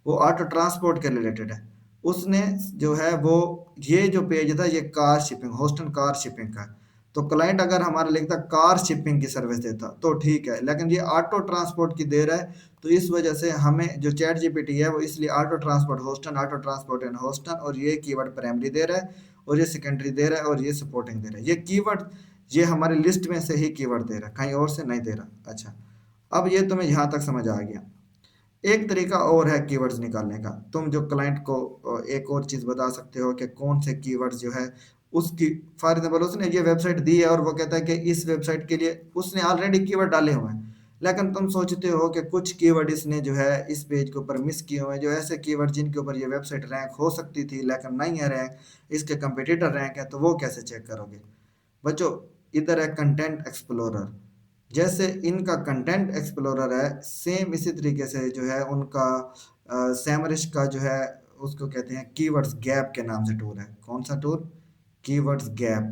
वो ऑटो ट्रांसपोर्ट के रिलेटेड है। उसने जो है वो ये जो पेज था ये कार शिपिंग, होस्टन कार शिपिंग का। तो क्लाइंट अगर हमारा लिखता कार शिपिंग की सर्विस देता तो ठीक है, लेकिन ये ऑटो ट्रांसपोर्ट की दे रहा है। तो इस वजह से हमें जो चैट जीपीटी है वो इसलिए auto transport Houston, auto transport and Houston, और ये कीवर्ड प्राइमरी दे रहा है, और ये सेकेंडरी दे रहा है, और ये सपोर्टिंग दे रहा है। ये कीवर्ड ये हमारी लिस्ट में से ही कीवर्ड दे रहा है, कहीं और से नहीं दे रहा। अच्छा, अब ये तुम्हें यहाँ तक समझ आ गया। एक तरीका और है कीवर्ड्स निकालने का। तुम जो क्लाइंट को एक और चीज बता सकते हो कि कौन से कीवर्ड्स जो है उसकी, फॉर एग्जाम्पल उसने ये वेबसाइट दी है और वो कहता है कि इस वेबसाइट के लिए उसने ऑलरेडी कीवर्ड डाले हुए हैं, लेकिन तुम सोचते हो कि कुछ कीवर्ड इसने जो है इस पेज के ऊपर मिस किए हुए हैं, जो ऐसे कीवर्ड जिनके ऊपर ये वेबसाइट रैंक हो सकती थी लेकिन नहीं है रैंक, इसके कंपटीटर रैंक है, तो वो कैसे चेक करोगे बच्चों? इधर है कंटेंट एक्सप्लोरर। जैसे इनका कंटेंट एक्सप्लोरर है, सेम इसी तरीके से जो है उनका सैमरिश का जो है उसको कहते हैं कीवर्ड्स गैप के नाम से टूल है। कौन सा टूल? Keywords gap.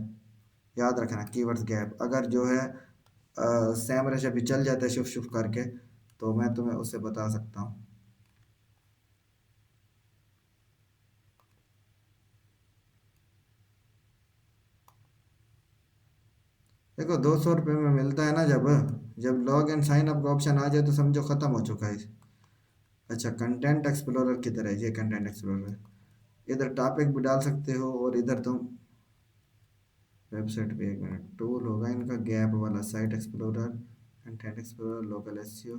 याद रखना कीवर्ड्स गैप। अगर जो है सैमरिश अभी चल जाता है शुभ शुभ करके, तो मैं तुम्हें उससे बता सकता हूँ। देखो 200 रुपये में मिलता है ना, जब जब लॉग इन साइन अप का ऑप्शन आ जाए तो समझो खत्म हो चुका है। अच्छा, कंटेंट एक्सप्लोरर की तरह ये कंटेंट एक्सप्लोरर है। इधर टॉपिक भी डाल सकते हो, और इधर तुम वेबसाइट पे, एक मिनट, टूल होगा इनका गैप वाला, site explorer, content explorer, local SEO.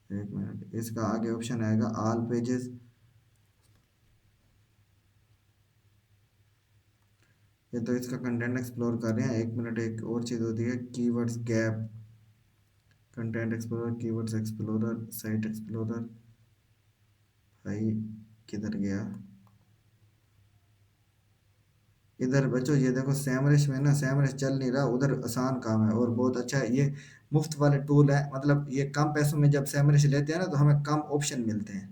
एक मिनट, इसका आगे ऑप्शन आएगा ऑल पेजेस। ये तो इसका कंटेंट एक्सप्लोर कर रहे हैं। एक मिनट, एक और चीज़ होती है keywords gap, content explorer, keywords explorer, site explorer. भाई किधर गया? इधर बच्चों ये देखो सैमरिश में ना, सैमरिश चल नहीं रहा उधर, आसान काम है और बहुत अच्छा है ये। मुफ्त वाले टूल है, मतलब ये कम पैसों में जब सैमरिश लेते हैं ना तो हमें कम ऑप्शन मिलते हैं।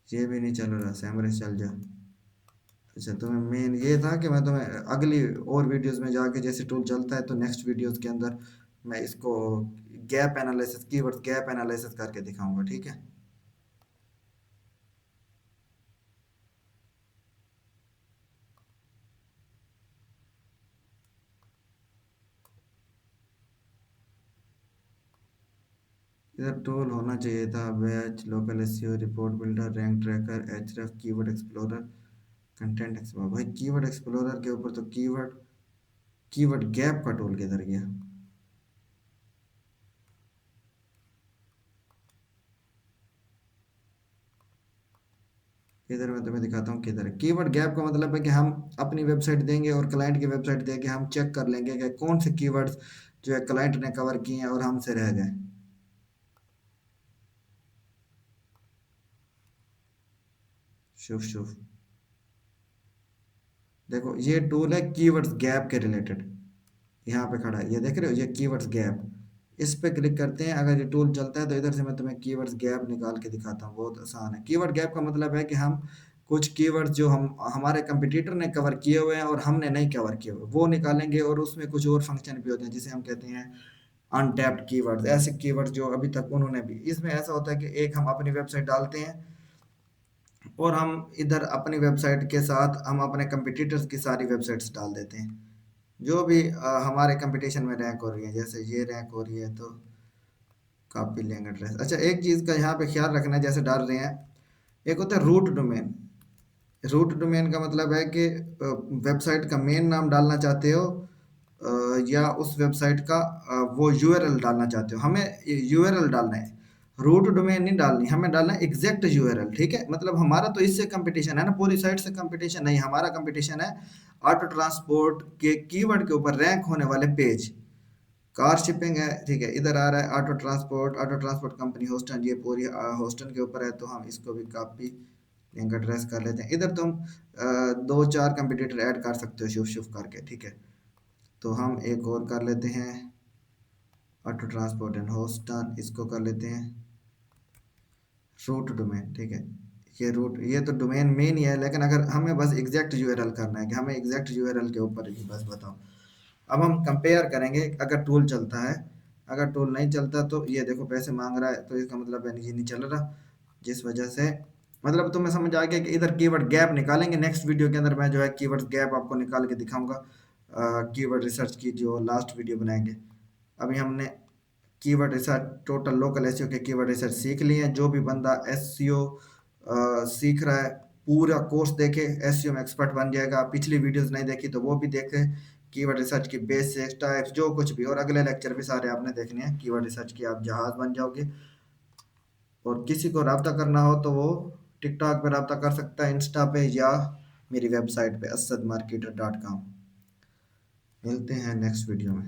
ये भी नहीं चल रहा, सैमरिश चल जा। अच्छा, तुम्हें मेन ये था कि मैं तुम्हें अगली और वीडियोस में जाके जैसे टूल चलता है तो नेक्स्ट वीडियोस के अंदर मैं इसको gap analysis, keyword gap analysis करके दिखाऊंगा, ठीक है? इधर टूल होना चाहिए था batch, local SEO, report builder, rank tracker, एचरेफ, कीवर्ड एक्सप्लोरर, कंटेंट एक्सप्लोरर। भाई कीवर्ड एक्सप्लोरर के ऊपर तो कीवर्ड, कीवर्ड गैप का टूल किधर गया? इधर मैं तुम्हें दिखाता हूँ किधर है। कीवर्ड गैप का मतलब है कि हम अपनी वेबसाइट देंगे और क्लाइंट की वेबसाइट देके हम चेक कर लेंगे कि कौन से कीवर्ड्स जो है क्लाइंट ने कवर किए हैं और हमसे रह गए। शुभ शुभ। देखो ये टूल है कीवर्ड्स गैप के रिलेटेड, यहाँ पे खड़ा है, ये देख रहे हो, ये कीवर्ड्स गैप। इस पे क्लिक करते हैं, अगर ये टूल चलता है तो इधर से मैं तुम्हें कीवर्ड्स गैप निकाल के दिखाता हूँ। बहुत आसान है। कीवर्ड गैप का मतलब है कि हम कुछ कीवर्ड्स जो हम हमारे कंपटीटर ने कवर किए हुए हैं और हमने नहीं कवर किए हुए वो निकालेंगे, और उसमें कुछ और फंक्शन भी होते हैं जिसे हम कहते हैं अनटैप्ड कीवर्ड्स। ऐसे कीवर्ड्स जो अभी तक उन्होंने भी, इसमें ऐसा होता है कि एक हम अपनी वेबसाइट डालते हैं और हम इधर अपनी वेबसाइट के साथ हम अपने कंपटीटर्स की सारी वेबसाइट्स डाल देते हैं जो भी हमारे कंपटीशन में रैंक हो रही है। जैसे ये रैंक हो रही है तो कॉपी लिंक एड्रेस। अच्छा, एक चीज़ का यहाँ पे ख्याल रखना है, जैसे डाल रहे हैं, एक होता है रूट डोमेन। रूट डोमेन का मतलब है कि वेबसाइट का मेन नाम डालना चाहते हो, या उस वेबसाइट का वो यूआरएल डालना चाहते हो। हमें यूआरएल डालना है, रूट डोमेन नहीं डालनी, हमें डालना है एग्जैक्ट यूआरएल, ठीक है? मतलब हमारा तो इससे कंपटीशन है ना, पूरी साइट से कंपटीशन नहीं, हमारा कंपटीशन है ऑटो ट्रांसपोर्ट के कीवर्ड के ऊपर रैंक होने वाले पेज। कार शिपिंग है, ठीक है, इधर आ रहा है auto transport, auto transport company Houston, ये पूरी होस्टन के ऊपर है, तो हम इसको भी कॉपी लिंक एड्रेस कर लेते हैं। इधर तुम दो चार कंपटीटर ऐड कर सकते हो शुभ शुभ करके, ठीक है? तो हम एक और कर लेते हैं, ऑटो ट्रांसपोर्ट एंड होस्टन, इसको कर लेते हैं रूट डोमेन, ठीक है? ये रूट, ये तो डोमेन मेन ही है, लेकिन अगर हमें बस एग्जैक्ट यूआरएल करना है कि हमें एग्जैक्ट यूआरएल के ऊपर ही बस बताओ, अब हम कंपेयर करेंगे अगर टूल चलता है, अगर टूल नहीं चलता तो ये देखो पैसे मांग रहा है, तो इसका मतलब है ये नहीं चल रहा, जिस वजह से मतलब तुम्हें समझ आ गया कि इधर कीवर्ड गैप निकालेंगे। नेक्स्ट वीडियो के अंदर मैं जो है कीवर्ड गैप आपको निकाल के दिखाऊंगा, कीवर्ड रिसर्च की जो लास्ट वीडियो बनाएंगे। अभी हमने keyword research total local SEO के कीवर्ड रिसर्च सीख लिए हैं। जो भी बंदा एसईओ सीख रहा है पूरा कोर्स देखे, एसईओ में एक्सपर्ट बन जाएगा। पिछली वीडियोस नहीं देखी तो वो भी देखे, कीवर्ड रिसर्च की बेसिक्स टाइप्स जो कुछ भी, और अगले लेक्चर भी सारे आपने देखने हैं कीवर्ड रिसर्च की, आप जहाज बन जाओगे। और किसी को रब्ता करना हो तो वो टिकटॉक पे रब्ता कर सकता है, इंस्टा पे, या मेरी वेबसाइट पे assadmarketer.com। मिलते हैं नेक्स्ट वीडियो में।